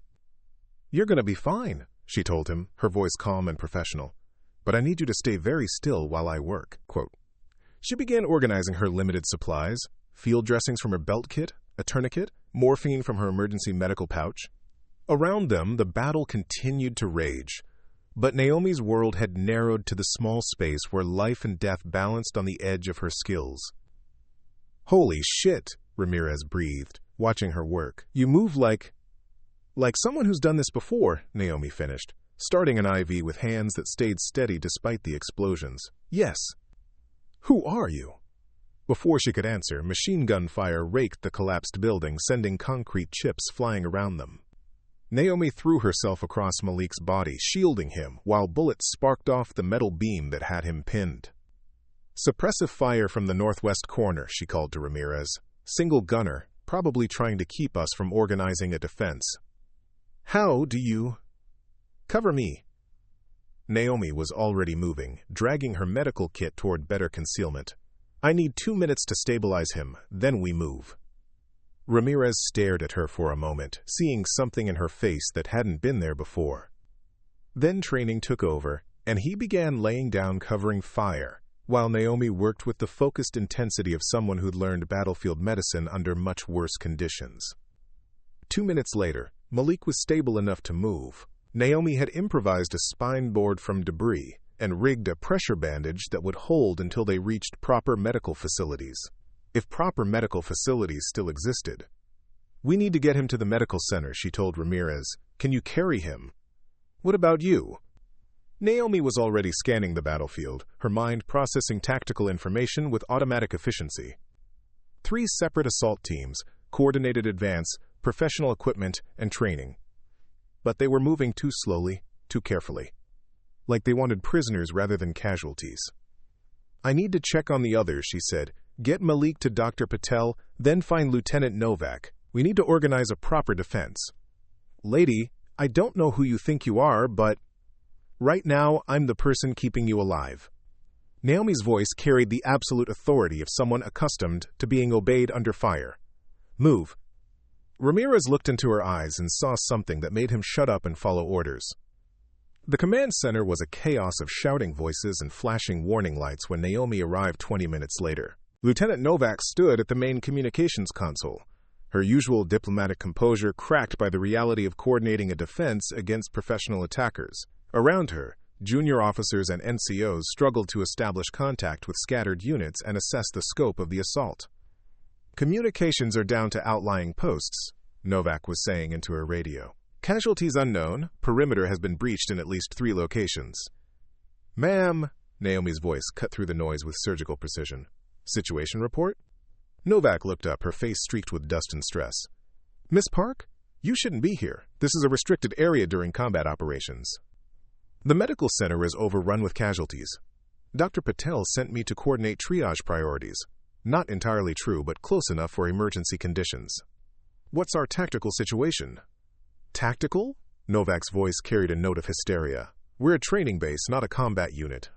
"You're going to be fine," she told him, her voice calm and professional. "But I need you to stay very still while I work." Quote. She began organizing her limited supplies, field dressings from her belt kit, a tourniquet, morphine from her emergency medical pouch. Around them, the battle continued to rage. But Naomi's world had narrowed to the small space where life and death balanced on the edge of her skills. "Holy shit," Ramirez breathed, watching her work. "You move like someone who's done this before," Naomi finished, starting an IV with hands that stayed steady despite the explosions. "Yes." "Who are you?" Before she could answer, machine gun fire raked the collapsed building, sending concrete chips flying around them. Naomi threw herself across Malik's body, shielding him, while bullets sparked off the metal beam that had him pinned. "Suppressive fire from the northwest corner," she called to Ramirez. "Single gunner, probably trying to keep us from organizing a defense." "How do you—" "Cover me." Naomi was already moving, dragging her medical kit toward better concealment. "I need 2 minutes to stabilize him, then we move." Ramirez stared at her for a moment, seeing something in her face that hadn't been there before. Then training took over, and he began laying down covering fire, while Naomi worked with the focused intensity of someone who'd learned battlefield medicine under much worse conditions. 2 minutes later, Malik was stable enough to move. Naomi had improvised a spine board from debris and rigged a pressure bandage that would hold until they reached proper medical facilities. If proper medical facilities still existed. "We need to get him to the medical center," she told Ramirez. "Can you carry him?" "What about you?" Naomi was already scanning the battlefield, her mind processing tactical information with automatic efficiency. 3 separate assault teams, coordinated advance, professional equipment, and training. But they were moving too slowly, too carefully. Like they wanted prisoners rather than casualties. "I need to check on the others," she said. "Get Malik to Dr. Patel, then find Lieutenant Novak. We need to organize a proper defense." "Lady, I don't know who you think you are, but right now I'm the person keeping you alive." Naomi's voice carried the absolute authority of someone accustomed to being obeyed under fire. "Move." Ramirez looked into her eyes and saw something that made him shut up and follow orders. The command center was a chaos of shouting voices and flashing warning lights when Naomi arrived 20 minutes later. Lieutenant Novak stood at the main communications console, her usual diplomatic composure cracked by the reality of coordinating a defense against professional attackers. Around her, junior officers and NCOs struggled to establish contact with scattered units and assess the scope of the assault. Communications are down to outlying posts, Novak was saying into her radio. Casualties unknown. Perimeter has been breached in at least 3 locations. Ma'am, Naomi's voice cut through the noise with surgical precision. Situation report? Novak looked up, her face streaked with dust and stress. Miss Park? You shouldn't be here. This is a restricted area during combat operations. The medical center is overrun with casualties. Dr. Patel sent me to coordinate triage priorities. Not entirely true, but close enough for emergency conditions. What's our tactical situation? Tactical? Novak's voice carried a note of hysteria. We're a training base, not a combat unit.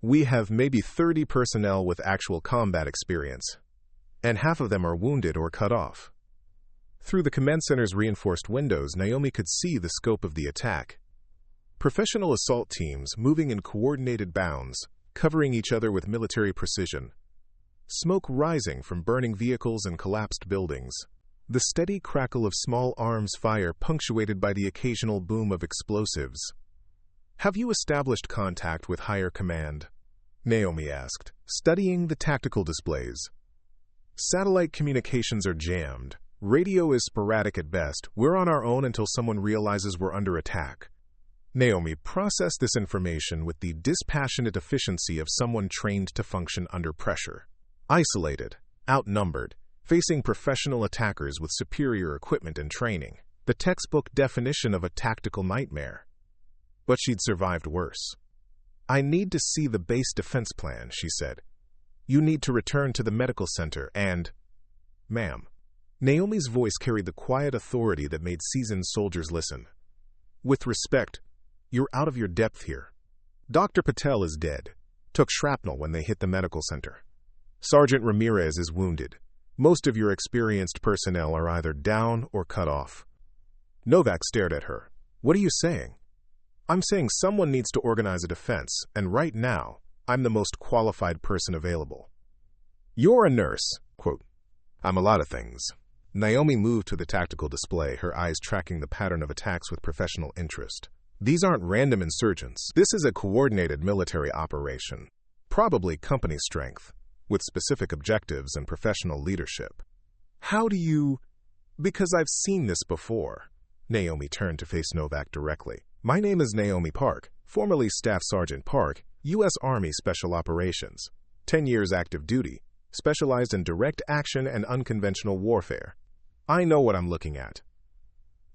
We have maybe 30 personnel with actual combat experience, and half of them are wounded or cut off. Through the command center's reinforced windows, Naomi could see the scope of the attack. Professional assault teams moving in coordinated bounds, covering each other with military precision. Smoke rising from burning vehicles and collapsed buildings. The steady crackle of small arms fire punctuated by the occasional boom of explosives. Have you established contact with higher command? Naomi asked, studying the tactical displays. Satellite communications are jammed. Radio is sporadic at best. We're on our own until someone realizes we're under attack. Naomi processed this information with the dispassionate efficiency of someone trained to function under pressure. Isolated, outnumbered, facing professional attackers with superior equipment and training. The textbook definition of a tactical nightmare. But she'd survived worse. I need to see the base defense plan, she said. You need to return to the medical center and... Ma'am. Naomi's voice carried the quiet authority that made seasoned soldiers listen. With respect, you're out of your depth here. Dr. Patel is dead. Took shrapnel when they hit the medical center. Sergeant Ramirez is wounded. Most of your experienced personnel are either down or cut off. Novak stared at her. What are you saying? I'm saying someone needs to organize a defense, and right now, I'm the most qualified person available. You're a nurse. Quote, I'm a lot of things. Naomi moved to the tactical display, her eyes tracking the pattern of attacks with professional interest. These aren't random insurgents. This is a coordinated military operation. Probably company strength, with specific objectives and professional leadership. How do you... Because I've seen this before. Naomi turned to face Novak directly. My name is Naomi Park, formerly Staff Sergeant Park, U.S. Army Special Operations. 10 years active duty, specialized in direct action and unconventional warfare. I know what I'm looking at.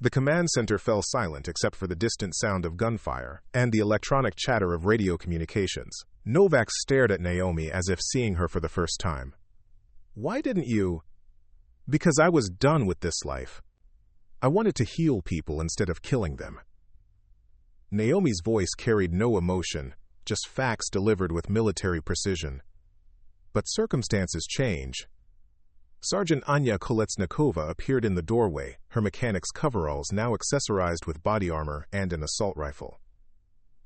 The command center fell silent except for the distant sound of gunfire and the electronic chatter of radio communications. Novak stared at Naomi as if seeing her for the first time. Why didn't you? Because I was done with this life. I wanted to heal people instead of killing them. Naomi's voice carried no emotion, just facts delivered with military precision. But circumstances change. Sergeant Anya Koletsnikova appeared in the doorway, her mechanic's coveralls now accessorized with body armor and an assault rifle.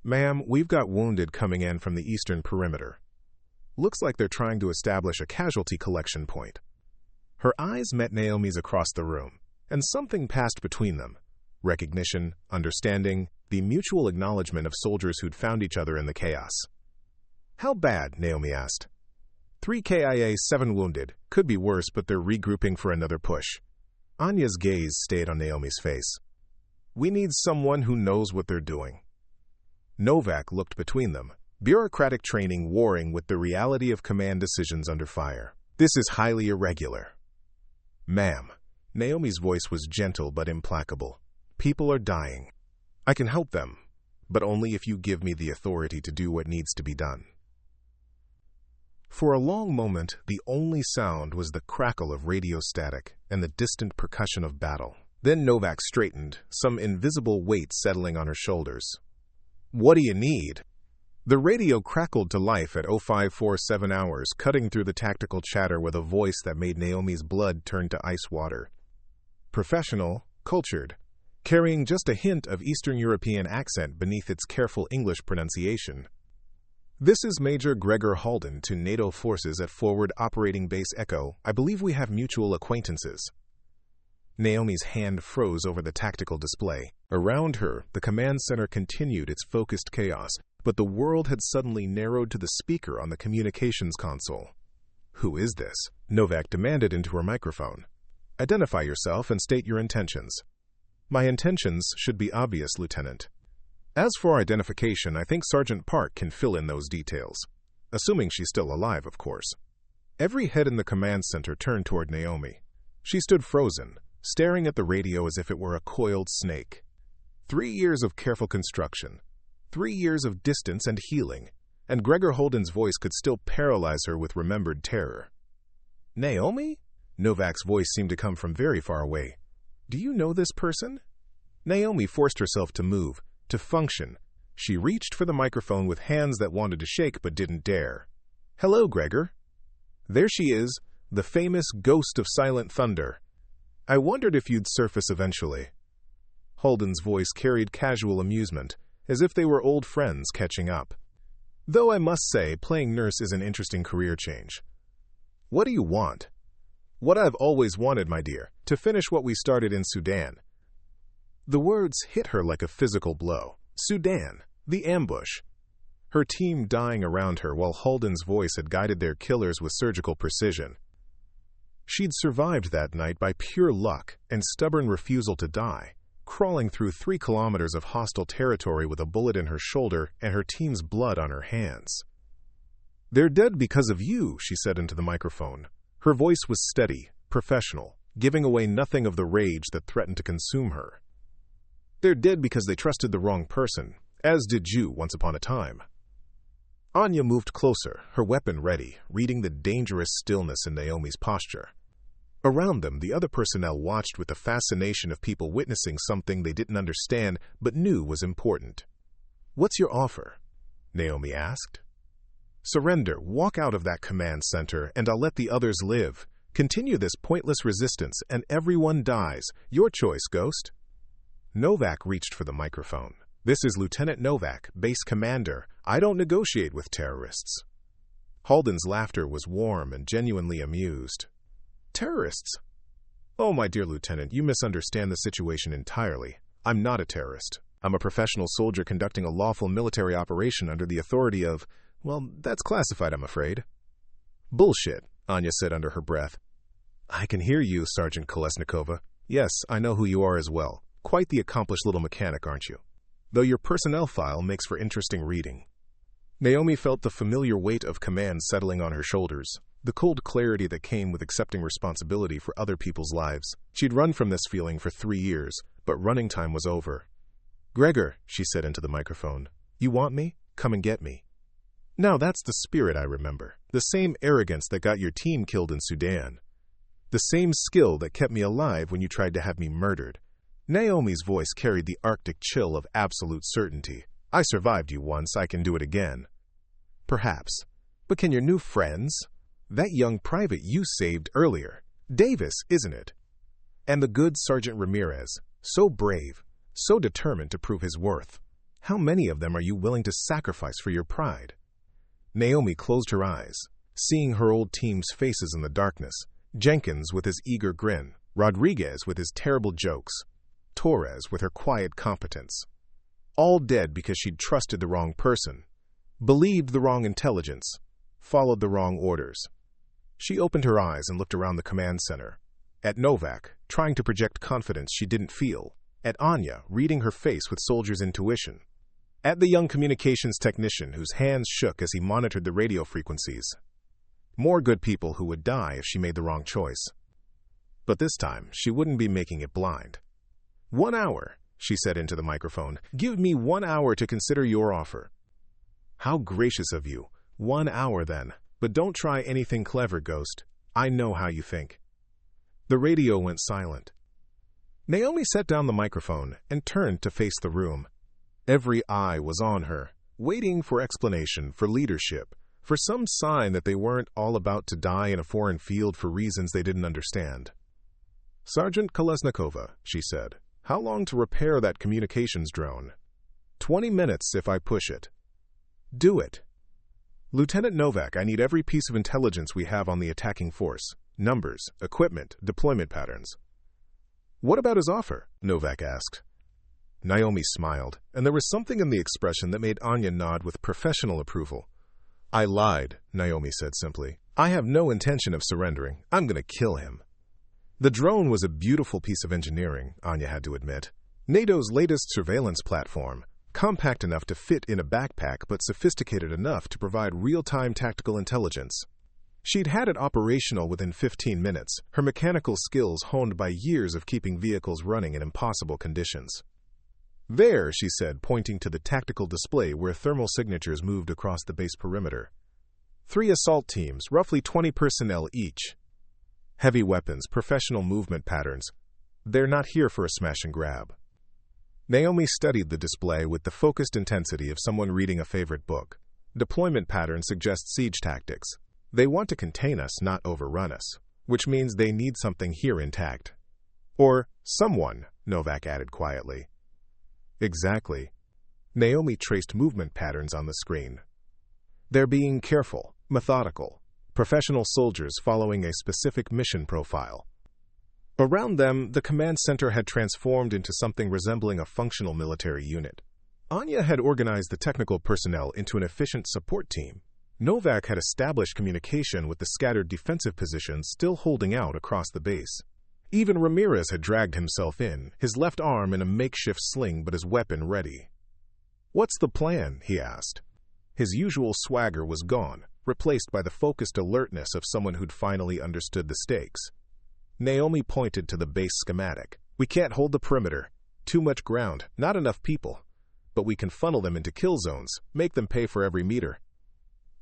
Ma'am, we've got wounded coming in from the eastern perimeter. Looks like they're trying to establish a casualty collection point. Her eyes met Naomi's across the room, and something passed between them. Recognition, understanding, the mutual acknowledgement of soldiers who'd found each other in the chaos. How bad? Naomi asked. 3 KIA, 7 wounded. Could be worse, but they're regrouping for another push. Anya's gaze stayed on Naomi's face. We need someone who knows what they're doing. Novak looked between them, bureaucratic training warring with the reality of command decisions under fire. This is highly irregular. Ma'am. Naomi's voice was gentle but implacable. People are dying. I can help them, but only if you give me the authority to do what needs to be done. For a long moment, the only sound was the crackle of radio static and the distant percussion of battle. Then Novak straightened, some invisible weight settling on her shoulders. What do you need? The radio crackled to life at 0547 hours, cutting through the tactical chatter with a voice that made Naomi's blood turn to ice water. Professional, cultured, carrying just a hint of Eastern European accent beneath its careful English pronunciation. This is Major Gregor Halden to NATO forces at Forward Operating Base Echo. I believe we have mutual acquaintances. Naomi's hand froze over the tactical display. Around her, the command center continued its focused chaos, but the world had suddenly narrowed to the speaker on the communications console. "Who is this?" Novak demanded into her microphone. "Identify yourself and state your intentions." "My intentions should be obvious, Lieutenant. As for identification, I think Sergeant Park can fill in those details. Assuming she's still alive, of course." Every head in the command center turned toward Naomi. She stood frozen, staring at the radio as if it were a coiled snake. 3 years of careful construction, 3 years of distance and healing, and Gregor Halden's voice could still paralyze her with remembered terror. "Naomi?" Novak's voice seemed to come from very far away. "Do you know this person?" Naomi forced herself to move, to function. She reached for the microphone with hands that wanted to shake but didn't dare. "Hello, Gregor." There she is, the famous ghost of Silent Thunder. "I wondered if you'd surface eventually." Halden's voice carried casual amusement, as if they were old friends catching up. "Though I must say, playing nurse is an interesting career change." "What do you want?" "What I've always wanted, my dear, to finish what we started in Sudan." The words hit her like a physical blow. Sudan, the ambush. Her team dying around her while Halden's voice had guided their killers with surgical precision. She'd survived that night by pure luck and stubborn refusal to die, crawling through 3 kilometers of hostile territory with a bullet in her shoulder and her team's blood on her hands. "They're dead because of you," she said into the microphone. Her voice was steady, professional, giving away nothing of the rage that threatened to consume her. "They're dead because they trusted the wrong person, as did you once upon a time." Anya moved closer, her weapon ready, reading the dangerous stillness in Naomi's posture. Around them, the other personnel watched with the fascination of people witnessing something they didn't understand but knew was important. "What's your offer?" Naomi asked. "Surrender, walk out of that command center, and I'll let the others live. Continue this pointless resistance, and everyone dies. Your choice, Ghost." Novak reached for the microphone. "This is Lieutenant Novak, base commander. I don't negotiate with terrorists." Halden's laughter was warm and genuinely amused. "Terrorists? Oh, my dear Lieutenant, you misunderstand the situation entirely. I'm not a terrorist. I'm a professional soldier conducting a lawful military operation under the authority of, well, that's classified, I'm afraid." "Bullshit," Anya said under her breath. "I can hear you, Sergeant Kolesnikova. Yes, I know who you are as well. Quite the accomplished little mechanic, aren't you? Though your personnel file makes for interesting reading." Naomi felt the familiar weight of command settling on her shoulders, the cold clarity that came with accepting responsibility for other people's lives. She'd run from this feeling for 3 years, but running time was over. "Gregor," she said into the microphone, "you want me? Come and get me." Now that's the spirit I remember, the same arrogance that got your team killed in Sudan. The same skill that kept me alive when you tried to have me murdered. Naomi's voice carried the Arctic chill of absolute certainty. "I survived you once, I can do it again." "Perhaps. But can your new friends? That young private you saved earlier. Davis, isn't it? And the good Sergeant Ramirez, so brave, so determined to prove his worth. How many of them are you willing to sacrifice for your pride?" Naomi closed her eyes, seeing her old team's faces in the darkness. Jenkins with his eager grin, Rodriguez with his terrible jokes, Torres with her quiet competence. All dead because she'd trusted the wrong person, believed the wrong intelligence, followed the wrong orders. She opened her eyes and looked around the command center. At Novak, trying to project confidence she didn't feel. At Anya, reading her face with soldier's intuition. At the young communications technician whose hands shook as he monitored the radio frequencies. More good people who would die if she made the wrong choice. But this time, she wouldn't be making it blind. "1 hour," she said into the microphone. "Give me 1 hour to consider your offer." "How gracious of you. 1 hour, then. But don't try anything clever, Ghost. I know how you think." The radio went silent. Naomi set down the microphone and turned to face the room. Every eye was on her, waiting for explanation, for leadership, for some sign that they weren't all about to die in a foreign field for reasons they didn't understand. "Sergeant Kolesnikova," she said, "how long to repair that communications drone?" 20 minutes if I push it." "Do it." "Lieutenant Novak, I need every piece of intelligence we have on the attacking force. Numbers, equipment, deployment patterns." "What about his offer?" Novak asked. Naomi smiled, and there was something in the expression that made Anya nod with professional approval. "I lied," Naomi said simply. "I have no intention of surrendering. I'm going to kill him." The drone was a beautiful piece of engineering, Anya had to admit. NATO's latest surveillance platform, compact enough to fit in a backpack but sophisticated enough to provide real-time tactical intelligence. She'd had it operational within 15 minutes, her mechanical skills honed by years of keeping vehicles running in impossible conditions. "There," she said, pointing to the tactical display where thermal signatures moved across the base perimeter. 3 assault teams, roughly 20 personnel each. Heavy weapons, professional movement patterns. They're not here for a smash and grab. Naomi studied the display with the focused intensity of someone reading a favorite book. Deployment pattern suggests siege tactics. They want to contain us, not overrun us, which means they need something here intact. Or someone, Novak added quietly. Exactly. Naomi traced movement patterns on the screen. They're being careful, methodical, professional soldiers following a specific mission profile. Around them, the command center had transformed into something resembling a functional military unit. Anya had organized the technical personnel into an efficient support team. Novak had established communication with the scattered defensive positions still holding out across the base. Even Ramirez had dragged himself in, his left arm in a makeshift sling but his weapon ready. "What's the plan?" he asked. His usual swagger was gone, replaced by the focused alertness of someone who'd finally understood the stakes. Naomi pointed to the base schematic. "We can't hold the perimeter. Too much ground, not enough people. But we can funnel them into kill zones, make them pay for every meter."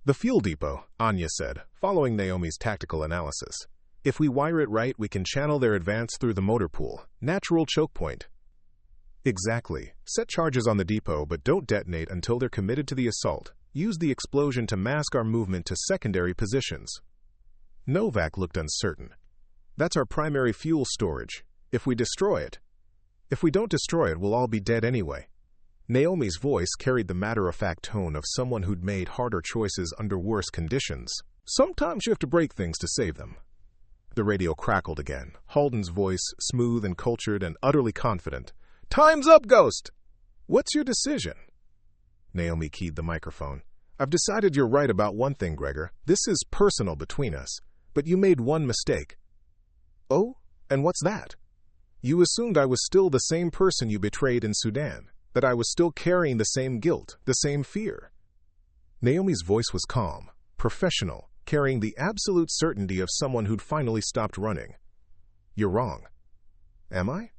"The fuel depot," Anya said, following Naomi's tactical analysis. "If we wire it right, we can channel their advance through the motor pool. Natural choke point." "Exactly. Set charges on the depot, but don't detonate until they're committed to the assault. Use the explosion to mask our movement to secondary positions." Novak looked uncertain. "That's our primary fuel storage. If we destroy it. If we don't destroy it, we'll all be dead anyway." Naomi's voice carried the matter-of-fact tone of someone who'd made harder choices under worse conditions. "Sometimes you have to break things to save them." The radio crackled again, Halden's voice smooth and cultured and utterly confident. "Time's up, Ghost!" "What's your decision?" Naomi keyed the microphone. "I've decided you're right about one thing, Gregor. This is personal between us. But you made one mistake." "Oh? And what's that?" "You assumed I was still the same person you betrayed in Sudan. That I was still carrying the same guilt, the same fear." Naomi's voice was calm, professional, carrying the absolute certainty of someone who'd finally stopped running. "You're wrong." "Am I?"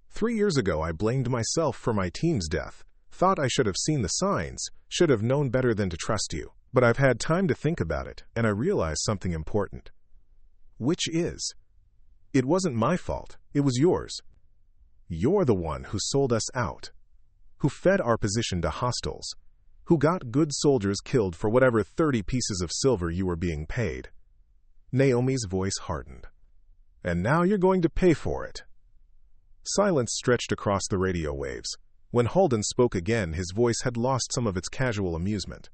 3 years ago, I blamed myself for my team's death, thought I should have seen the signs, should have known better than to trust you. But I've had time to think about it, and I realized something important. Which is, it wasn't my fault, it was yours. You're the one who sold us out, who fed our position to hostiles, who got good soldiers killed for whatever 30 pieces of silver you were being paid. Naomi's voice hardened. "And now you're going to pay for it." Silence stretched across the radio waves. When Halden spoke again, his voice had lost some of its casual amusement.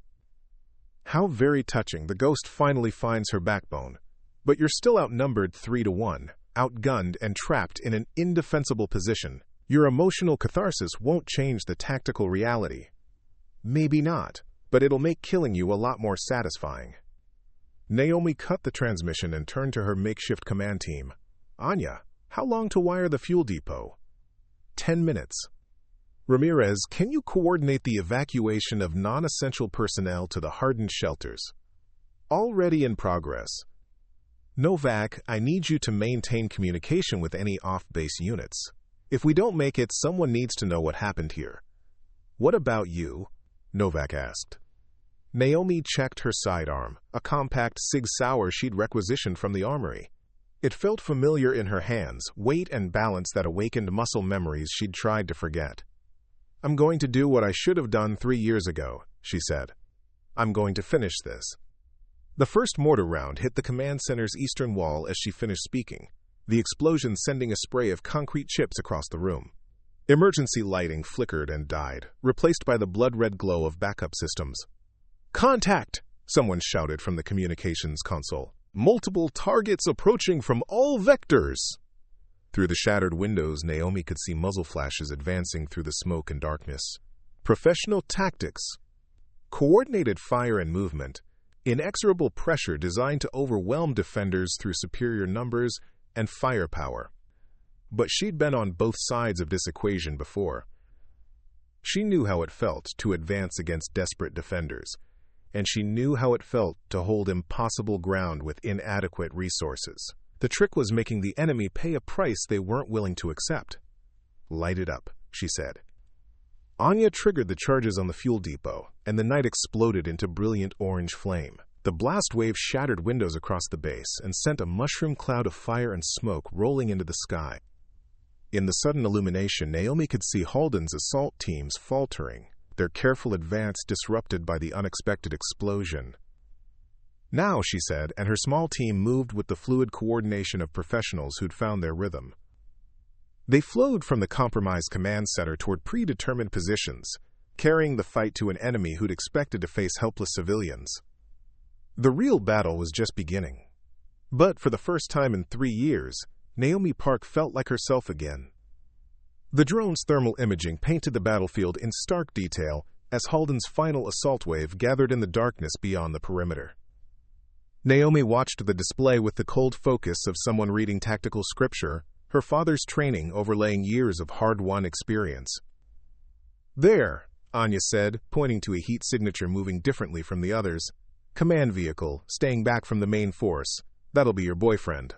"How very touching, the Ghost finally finds her backbone. But you're still outnumbered 3-1, outgunned and trapped in an indefensible position. Your emotional catharsis won't change the tactical reality. Maybe not, but it'll make killing you a lot more satisfying." Naomi cut the transmission and turned to her makeshift command team. "Anya, how long to wire the fuel depot?" 10 minutes. "Ramirez, can you coordinate the evacuation of non-essential personnel to the hardened shelters?" "Already in progress." "Novak, I need you to maintain communication with any off-base units. If we don't make it, someone needs to know what happened here." "What about you?" Novak asked. Naomi checked her sidearm, a compact Sig Sauer she'd requisitioned from the armory. It felt familiar in her hands, weight and balance that awakened muscle memories she'd tried to forget. "I'm going to do what I should have done 3 years ago," she said. "I'm going to finish this." The first mortar round hit the command center's eastern wall as she finished speaking, the explosion sending a spray of concrete chips across the room. Emergency lighting flickered and died, replaced by the blood-red glow of backup systems. "Contact!" someone shouted from the communications console. "Multiple targets approaching from all vectors!" Through the shattered windows, Naomi could see muzzle flashes advancing through the smoke and darkness. "Professional tactics." Coordinated fire and movement, inexorable pressure designed to overwhelm defenders through superior numbers and firepower. But she'd been on both sides of this equation before. She knew how it felt to advance against desperate defenders, and she knew how it felt to hold impossible ground with inadequate resources. The trick was making the enemy pay a price they weren't willing to accept. "Light it up," she said. Anya triggered the charges on the fuel depot, and the night exploded into brilliant orange flame. The blast wave shattered windows across the base and sent a mushroom cloud of fire and smoke rolling into the sky. In the sudden illumination, Naomi could see Halden's assault teams faltering, their careful advance disrupted by the unexpected explosion. "Now," she said, and her small team moved with the fluid coordination of professionals who'd found their rhythm. They flowed from the compromised command center toward predetermined positions, carrying the fight to an enemy who'd expected to face helpless civilians. The real battle was just beginning. But for the first time in 3 years, Naomi Park felt like herself again. The drone's thermal imaging painted the battlefield in stark detail as Halden's final assault wave gathered in the darkness beyond the perimeter. Naomi watched the display with the cold focus of someone reading tactical scripture, her father's training overlaying years of hard-won experience. "There," Anya said, pointing to a heat signature moving differently from the others. "Command vehicle, staying back from the main force. That'll be your boyfriend."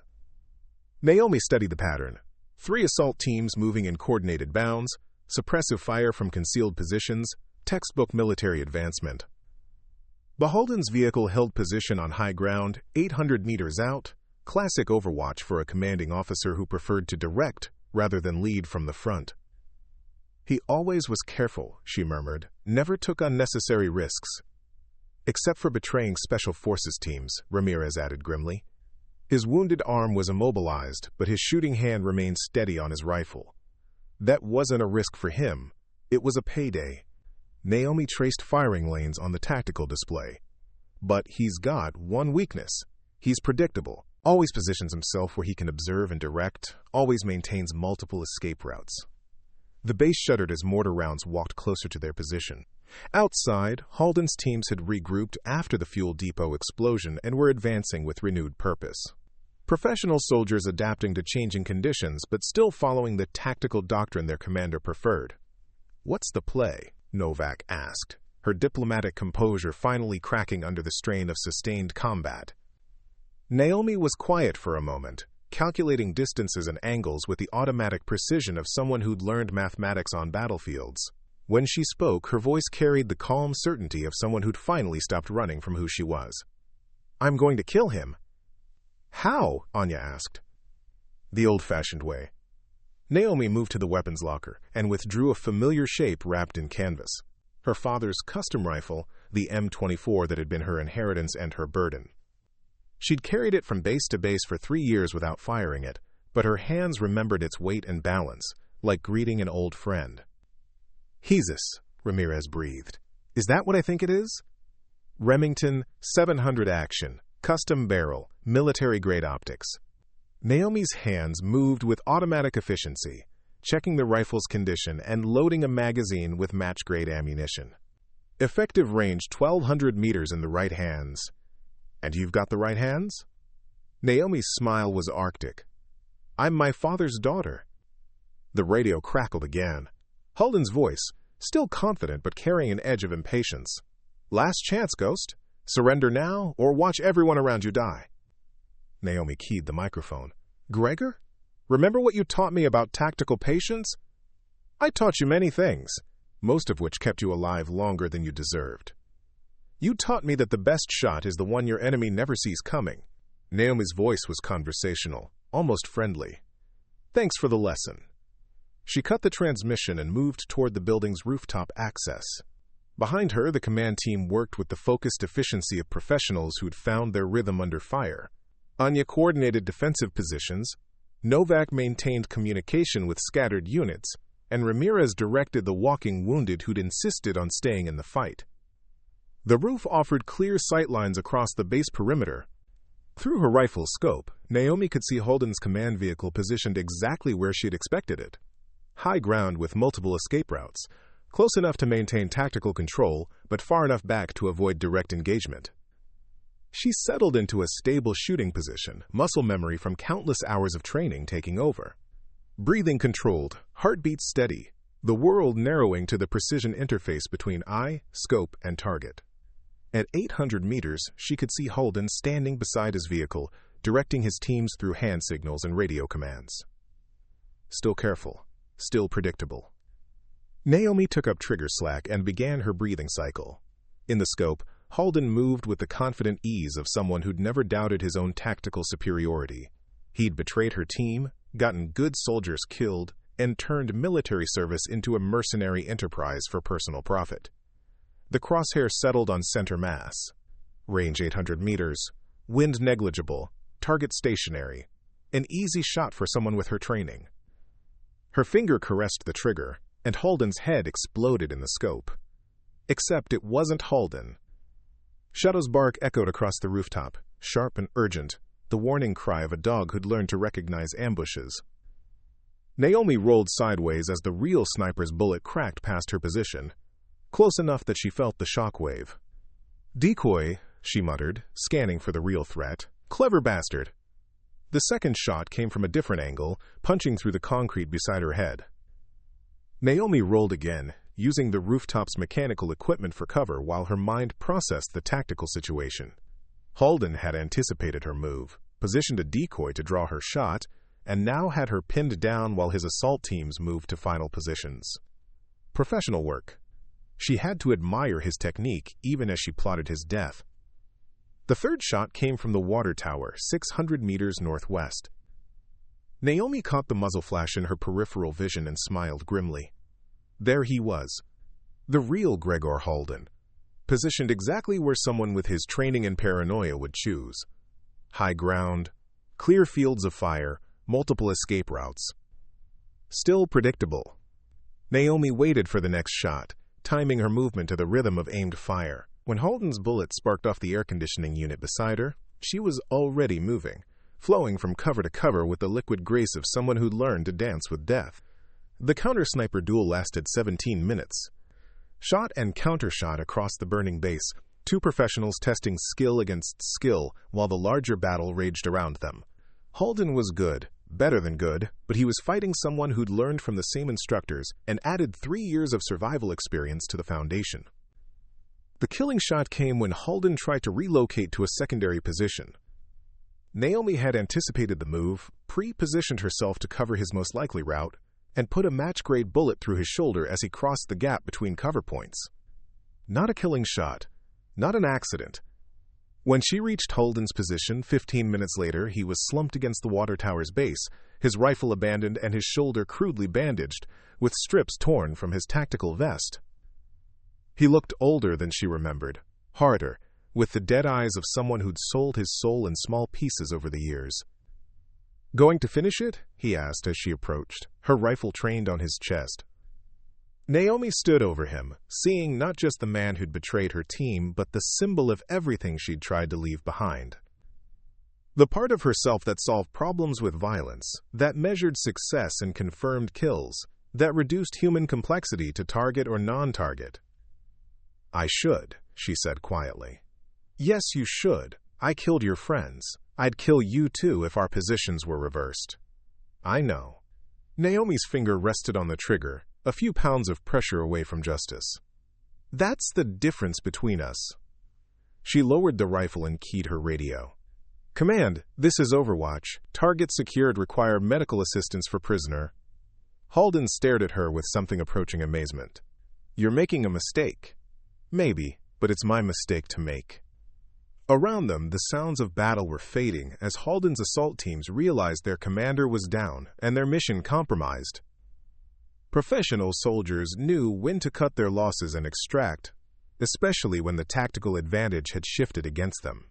Naomi studied the pattern. 3 assault teams moving in coordinated bounds, suppressive fire from concealed positions, textbook military advancement. The Halden's vehicle held position on high ground, 800 meters out, classic Overwatch for a commanding officer who preferred to direct rather than lead from the front. "He always was careful," she murmured, "never took unnecessary risks." "Except for betraying Special Forces teams," Ramirez added grimly. His wounded arm was immobilized, but his shooting hand remained steady on his rifle. That wasn't a risk for him. It was a payday. Naomi traced firing lanes on the tactical display. "But he's got one weakness. He's predictable, always positions himself where he can observe and direct, always maintains multiple escape routes." The base shuddered as mortar rounds walked closer to their position. Outside, Halden's teams had regrouped after the fuel depot explosion and were advancing with renewed purpose. Professional soldiers adapting to changing conditions but still following the tactical doctrine their commander preferred. "What's the play?" Novak asked, her diplomatic composure finally cracking under the strain of sustained combat. Naomi was quiet for a moment, calculating distances and angles with the automatic precision of someone who'd learned mathematics on battlefields. When she spoke, her voice carried the calm certainty of someone who'd finally stopped running from who she was. "I'm going to kill him." "How?" Anya asked. "The old-fashioned way." Naomi moved to the weapons locker and withdrew a familiar shape wrapped in canvas. Her father's custom rifle, the M24 that had been her inheritance and her burden. She'd carried it from base to base for 3 years without firing it, but her hands remembered its weight and balance, like greeting an old friend. "Jesus," Ramirez breathed. "Is that what I think it is?" "Remington 700 action, custom barrel, military-grade optics." Naomi's hands moved with automatic efficiency, checking the rifle's condition and loading a magazine with match-grade ammunition. Effective range 1,200 meters in the right hands. "And you've got the right hands?" Naomi's smile was arctic. "I'm my father's daughter." The radio crackled again. Halden's voice, still confident but carrying an edge of impatience. "Last chance, Ghost. Surrender now or watch everyone around you die." Naomi keyed the microphone. "Gregor? Remember what you taught me about tactical patience?" "I taught you many things, most of which kept you alive longer than you deserved. You taught me that the best shot is the one your enemy never sees coming." Naomi's voice was conversational, almost friendly. "Thanks for the lesson." She cut the transmission and moved toward the building's rooftop access. Behind her, the command team worked with the focused efficiency of professionals who'd found their rhythm under fire. Anya coordinated defensive positions, Novak maintained communication with scattered units, and Ramirez directed the walking wounded who'd insisted on staying in the fight. The roof offered clear sightlines across the base perimeter. Through her rifle's scope, Naomi could see Halden's command vehicle positioned exactly where she'd expected it. High ground with multiple escape routes, close enough to maintain tactical control, but far enough back to avoid direct engagement. She settled into a stable shooting position, muscle memory from countless hours of training taking over. Breathing controlled, heartbeat steady, the world narrowing to the precision interface between eye, scope, and target. At 800 meters, she could see Halden standing beside his vehicle, directing his teams through hand signals and radio commands. Still careful, still predictable. Naomi took up trigger slack and began her breathing cycle. In the scope, Halden moved with the confident ease of someone who'd never doubted his own tactical superiority. He'd betrayed her team, gotten good soldiers killed, and turned military service into a mercenary enterprise for personal profit. The crosshair settled on center mass. Range 800 meters, wind negligible, target stationary. An easy shot for someone with her training. Her finger caressed the trigger, and Halden's head exploded in the scope. Except it wasn't Halden. Shadow's bark echoed across the rooftop, sharp and urgent, the warning cry of a dog who'd learned to recognize ambushes. Naomi rolled sideways as the real sniper's bullet cracked past her position, close enough that she felt the shockwave. "Decoy," she muttered, scanning for the real threat. "Clever bastard." The second shot came from a different angle, punching through the concrete beside her head. Naomi rolled again, using the rooftop's mechanical equipment for cover while her mind processed the tactical situation. Halden had anticipated her move, positioned a decoy to draw her shot, and now had her pinned down while his assault teams moved to final positions. Professional work. She had to admire his technique even as she plotted his death. The third shot came from the water tower, 600 meters northwest. Naomi caught the muzzle flash in her peripheral vision and smiled grimly. There he was, the real Gregor Halden, positioned exactly where someone with his training and paranoia would choose. High ground, clear fields of fire, multiple escape routes. Still predictable. Naomi waited for the next shot, timing her movement to the rhythm of aimed fire. When Halden's bullet sparked off the air conditioning unit beside her, she was already moving, flowing from cover to cover with the liquid grace of someone who'd learned to dance with death. The counter-sniper duel lasted 17 minutes. Shot and counter-shot across the burning base, two professionals testing skill against skill while the larger battle raged around them. Halden was good, better than good, but he was fighting someone who'd learned from the same instructors and added 3 years of survival experience to the foundation. The killing shot came when Halden tried to relocate to a secondary position. Naomi had anticipated the move, pre-positioned herself to cover his most likely route, and put a match-grade bullet through his shoulder as he crossed the gap between cover points. Not a killing shot, not an accident. When she reached Halden's position 15 minutes later, he was slumped against the water tower's base, his rifle abandoned and his shoulder crudely bandaged, with strips torn from his tactical vest. He looked older than she remembered, harder, with the dead eyes of someone who'd sold his soul in small pieces over the years. "Going to finish it?" he asked as she approached, her rifle trained on his chest. Naomi stood over him, seeing not just the man who'd betrayed her team, but the symbol of everything she'd tried to leave behind. The part of herself that solved problems with violence, that measured success and confirmed kills, that reduced human complexity to target or non-target. "I should," she said quietly. "Yes, you should. I killed your friends. I'd kill you too if our positions were reversed." "I know." Naomi's finger rested on the trigger, a few pounds of pressure away from justice. "That's the difference between us." She lowered the rifle and keyed her radio. "Command, this is Overwatch. Target secured. Require medical assistance for prisoner." Halden stared at her with something approaching amazement. "You're making a mistake." "Maybe, but it's my mistake to make." Around them, the sounds of battle were fading as Halden's assault teams realized their commander was down and their mission compromised. Professional soldiers knew when to cut their losses and extract, especially when the tactical advantage had shifted against them.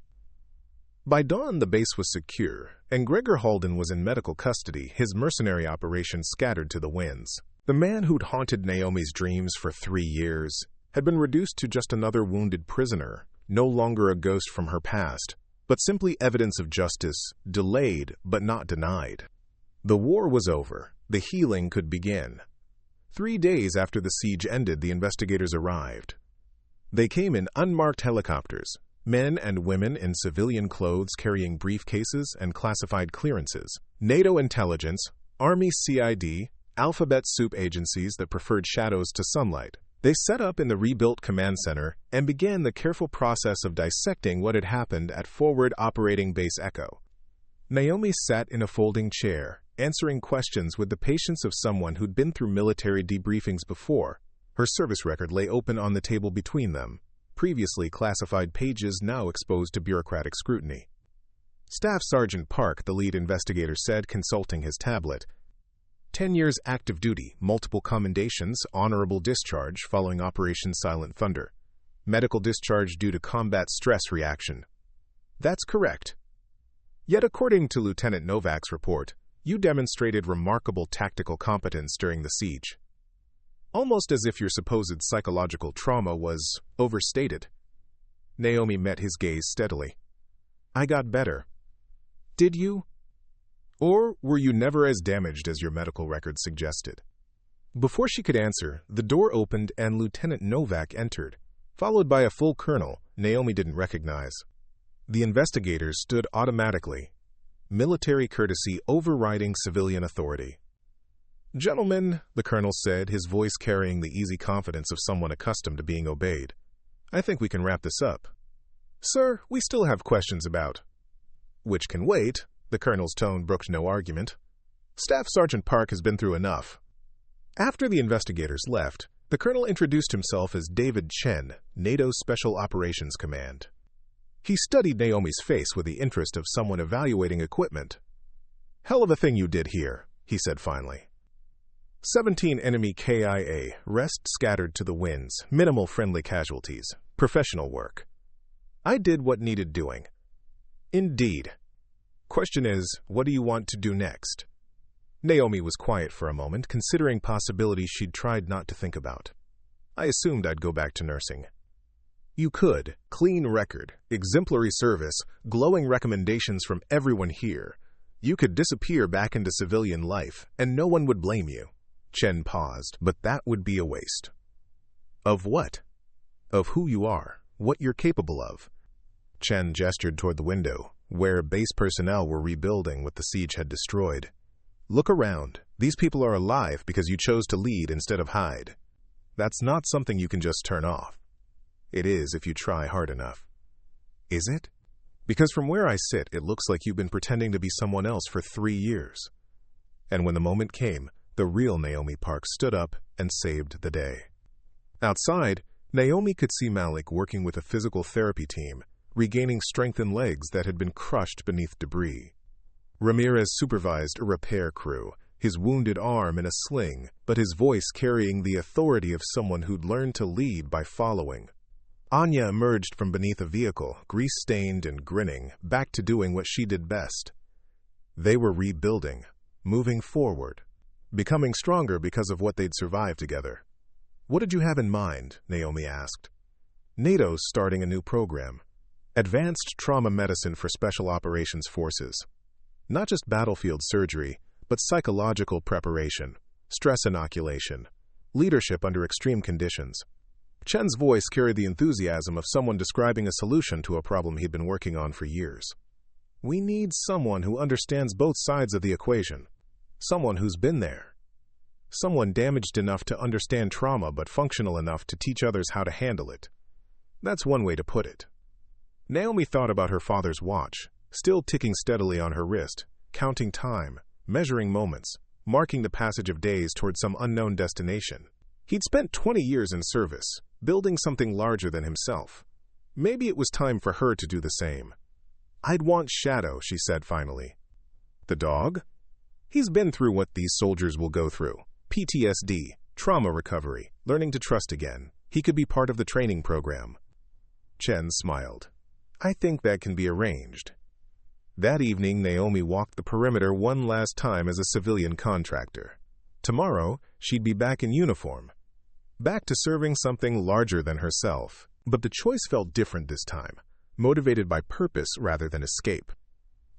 By dawn, the base was secure, and Gregor Halden was in medical custody, his mercenary operation scattered to the winds. The man who'd haunted Naomi's dreams for 3 years had been reduced to just another wounded prisoner, no longer a ghost from her past, but simply evidence of justice, delayed but not denied. The war was over. The healing could begin. 3 days after the siege ended, the investigators arrived. They came in unmarked helicopters, men and women in civilian clothes carrying briefcases and classified clearances, NATO intelligence, Army CID, alphabet soup agencies that preferred shadows to sunlight. They set up in the rebuilt command center and began the careful process of dissecting what had happened at Forward Operating Base Echo. Naomi sat in a folding chair, answering questions with the patience of someone who'd been through military debriefings before. Her service record lay open on the table between them, previously classified pages now exposed to bureaucratic scrutiny. Staff Sergeant Park, the lead investigator, said, consulting his tablet, 10 years active duty, multiple commendations, honorable discharge following Operation Silent Thunder. Medical discharge due to combat stress reaction. That's correct. Yet according to Lieutenant Novak's report, you demonstrated remarkable tactical competence during the siege. Almost as if your supposed psychological trauma was overstated. Naomi met his gaze steadily. I got better. Did you? Or were you never as damaged as your medical records suggested? Before she could answer, the door opened and Lieutenant Novak entered, followed by a full colonel Naomi didn't recognize. The investigators stood automatically, military courtesy overriding civilian authority. Gentlemen, the colonel said, his voice carrying the easy confidence of someone accustomed to being obeyed. I think we can wrap this up. Sir, we still have questions about. Which can wait. The colonel's tone brooked no argument. Staff Sergeant Park has been through enough. After the investigators left, the colonel introduced himself as David Chen, NATO Special Operations Command. He studied Naomi's face with the interest of someone evaluating equipment. Hell of a thing you did here, he said finally. 17 enemy KIA, rest scattered to the winds, minimal friendly casualties, professional work. I did what needed doing. Indeed. Question is, what do you want to do next? Naomi was quiet for a moment, considering possibilities she'd tried not to think about. I assumed I'd go back to nursing. You could. Clean record, exemplary service, glowing recommendations from everyone here. You could disappear back into civilian life, and no one would blame you. Chen paused, but that would be a waste. Of what? Of who you are, what you're capable of. Chen gestured toward the window, where base personnel were rebuilding what the siege had destroyed. Look around. These people are alive because you chose to lead instead of hide. That's not something you can just turn off. It is if you try hard enough. Is it? Because from where I sit, it looks like you've been pretending to be someone else for 3 years. And when the moment came, the real Naomi Park stood up and saved the day. Outside, Naomi could see Malik working with a physical therapy team, regaining strength in legs that had been crushed beneath debris. Ramirez supervised a repair crew, his wounded arm in a sling, but his voice carrying the authority of someone who'd learned to lead by following. Anya emerged from beneath a vehicle, grease-stained and grinning, back to doing what she did best. They were rebuilding, moving forward, becoming stronger because of what they'd survived together. What did you have in mind? Naomi asked. NATO's starting a new program. Advanced trauma medicine for special operations forces. Not just battlefield surgery, but psychological preparation, stress inoculation, leadership under extreme conditions. Chen's voice carried the enthusiasm of someone describing a solution to a problem he'd been working on for years. We need someone who understands both sides of the equation. Someone who's been there. Someone damaged enough to understand trauma but functional enough to teach others how to handle it. That's one way to put it. Naomi thought about her father's watch, still ticking steadily on her wrist, counting time, measuring moments, marking the passage of days toward some unknown destination. He'd spent 20 years in service, building something larger than himself. Maybe it was time for her to do the same. I'd want Shadow, she said finally. The dog? He's been through what these soldiers will go through. PTSD, trauma recovery, learning to trust again. He could be part of the training program. Chen smiled. I think that can be arranged. That evening, Naomi walked the perimeter one last time as a civilian contractor. Tomorrow, she'd be back in uniform. Back to serving something larger than herself. But the choice felt different this time, motivated by purpose rather than escape.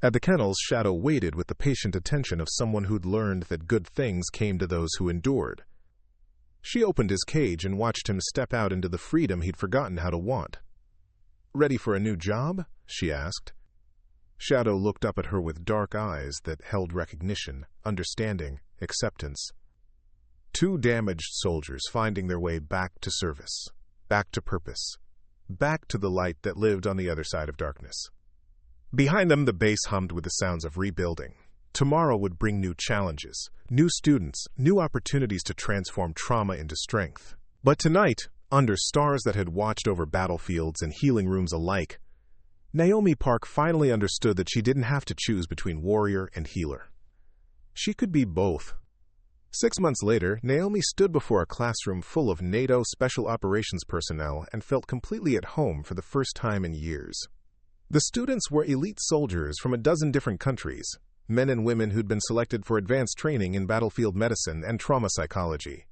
At the kennels, Shadow waited with the patient attention of someone who'd learned that good things came to those who endured. She opened his cage and watched him step out into the freedom he'd forgotten how to want. "Ready for a new job?" she asked. Shadow looked up at her with dark eyes that held recognition, understanding, acceptance. Two damaged soldiers finding their way back to service, back to purpose, back to the light that lived on the other side of darkness. Behind them, the base hummed with the sounds of rebuilding. Tomorrow would bring new challenges, new students, new opportunities to transform trauma into strength. But tonight, under stars that had watched over battlefields and healing rooms alike, Naomi Park finally understood that she didn't have to choose between warrior and healer. She could be both. 6 months later, Naomi stood before a classroom full of NATO special operations personnel and felt completely at home for the first time in years. The students were elite soldiers from a dozen different countries, men and women who'd been selected for advanced training in battlefield medicine and trauma psychology.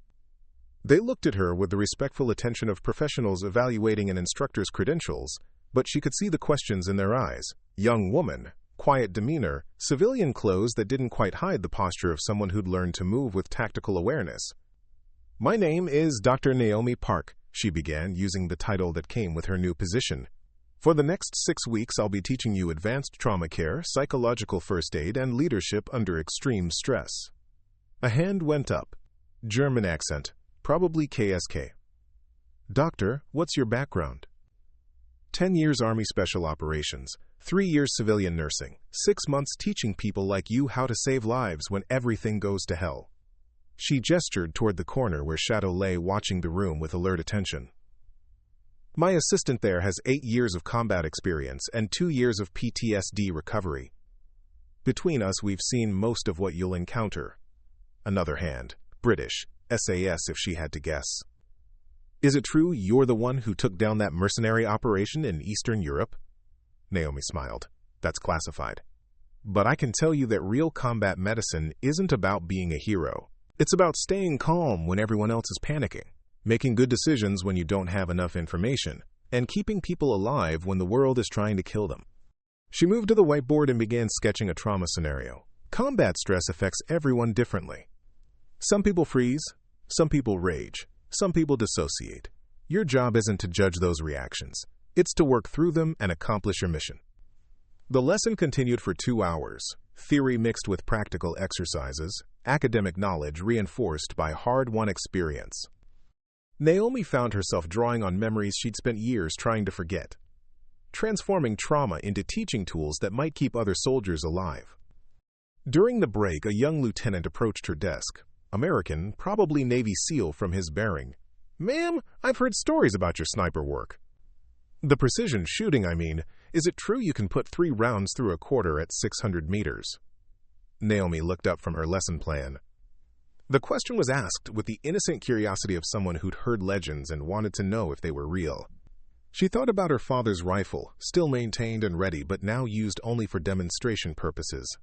They looked at her with the respectful attention of professionals evaluating an instructor's credentials, but she could see the questions in their eyes. Young woman, quiet demeanor, civilian clothes that didn't quite hide the posture of someone who'd learned to move with tactical awareness. "My name is Dr. Naomi Park," she began, using the title that came with her new position. "For the next 6 weeks, I'll be teaching you advanced trauma care, psychological first aid, and leadership under extreme stress." A hand went up. German accent, probably KSK. "Doctor, what's your background?" 10 years Army Special Operations, 3 years civilian nursing, 6 months teaching people like you how to save lives when everything goes to hell. She gestured toward the corner where Shadow lay watching the room with alert attention. "My assistant there has 8 years of combat experience and 2 years of PTSD recovery. Between us, we've seen most of what you'll encounter." Another hand, British, SAS if she had to guess. "Is it true you're the one who took down that mercenary operation in Eastern Europe?" Naomi smiled. "That's classified. But I can tell you that real combat medicine isn't about being a hero. It's about staying calm when everyone else is panicking, making good decisions when you don't have enough information, and keeping people alive when the world is trying to kill them." She moved to the whiteboard and began sketching a trauma scenario. Combat stress affects everyone differently. Some people freeze, some people rage, some people dissociate. Your job isn't to judge those reactions. It's to work through them and accomplish your mission. The lesson continued for 2 hours, theory mixed with practical exercises, academic knowledge reinforced by hard-won experience. Naomi found herself drawing on memories she'd spent years trying to forget, transforming trauma into teaching tools that might keep other soldiers alive. During the break, a young lieutenant approached her desk. American, probably Navy SEAL from his bearing. "Ma'am, I've heard stories about your sniper work." "The precision shooting, I mean. Is it true you can put 3 rounds through a quarter at 600 meters? Naomi looked up from her lesson plan. The question was asked with the innocent curiosity of someone who'd heard legends and wanted to know if they were real. She thought about her father's rifle, still maintained and ready, but now used only for demonstration purposes.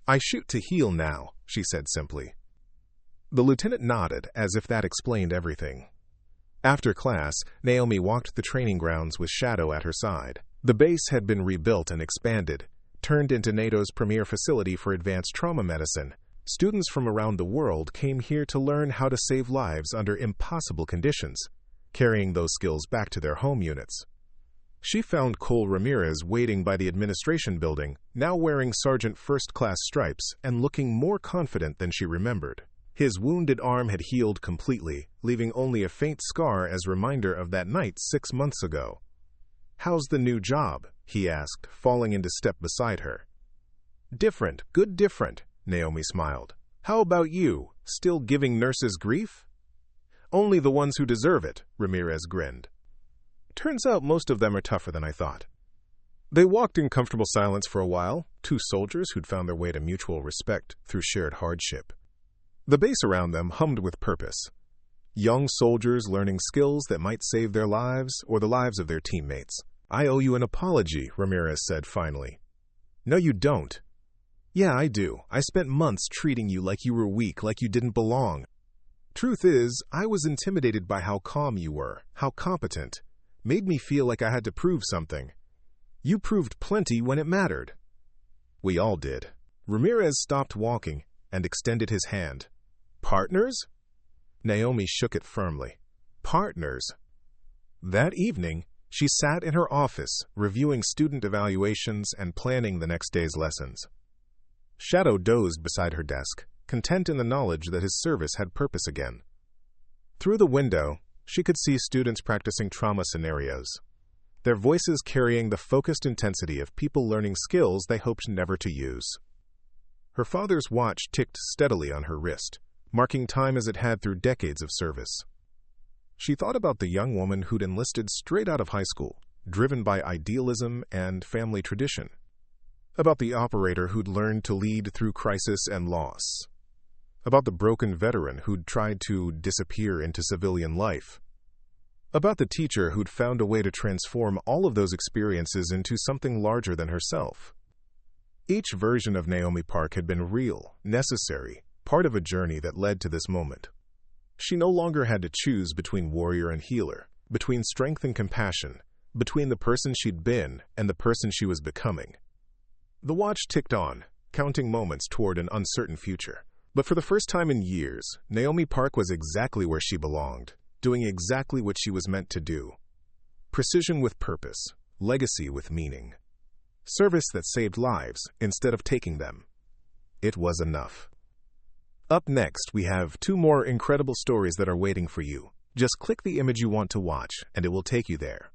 "I shoot to heal now," she said simply. The lieutenant nodded, as if that explained everything. After class, Naomi walked the training grounds with Shadow at her side. The base had been rebuilt and expanded, turned into NATO's premier facility for advanced trauma medicine. Students from around the world came here to learn how to save lives under impossible conditions, carrying those skills back to their home units. She found Cole Ramirez waiting by the administration building, now wearing Sergeant First-Class stripes and looking more confident than she remembered. His wounded arm had healed completely, leaving only a faint scar as reminder of that night 6 months ago. "How's the new job?" he asked, falling into step beside her. "Different, good different," Naomi smiled. "How about you? Still giving nurses grief?" "Only the ones who deserve it," Ramirez grinned. "Turns out most of them are tougher than I thought." They walked in comfortable silence for a while, two soldiers who'd found their way to mutual respect through shared hardship. The base around them hummed with purpose. Young soldiers learning skills that might save their lives or the lives of their teammates. "I owe you an apology," Ramirez said finally. "No, you don't." "Yeah, I do. I spent months treating you like you were weak, like you didn't belong. Truth is, I was intimidated by how calm you were, how competent. Made me feel like I had to prove something. You proved plenty when it mattered." "We all did." Ramirez stopped walking and extended his hand. "Partners?" Naomi shook it firmly. Partners. That evening, she sat in her office, reviewing student evaluations and planning the next day's lessons. Shadow dozed beside her desk, content in the knowledge that his service had purpose again. Through the window, she could see students practicing trauma scenarios, their voices carrying the focused intensity of people learning skills they hoped never to use. Her father's watch ticked steadily on her wrist, marking time as it had through decades of service. She thought about the young woman who'd enlisted straight out of high school, driven by idealism and family tradition. About the operator who'd learned to lead through crisis and loss. About the broken veteran who'd tried to disappear into civilian life. About the teacher who'd found a way to transform all of those experiences into something larger than herself. Each version of Naomi Park had been real, necessary, part of a journey that led to this moment. She no longer had to choose between warrior and healer, between strength and compassion, between the person she'd been and the person she was becoming. The watch ticked on, counting moments toward an uncertain future. But for the first time in years, Naomi Park was exactly where she belonged, doing exactly what she was meant to do. Precision with purpose, legacy with meaning. Service that saved lives instead of taking them. It was enough. Up next, we have 2 more incredible stories that are waiting for you. Just click the image you want to watch, and it will take you there.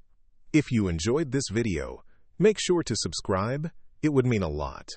If you enjoyed this video, make sure to subscribe. It would mean a lot.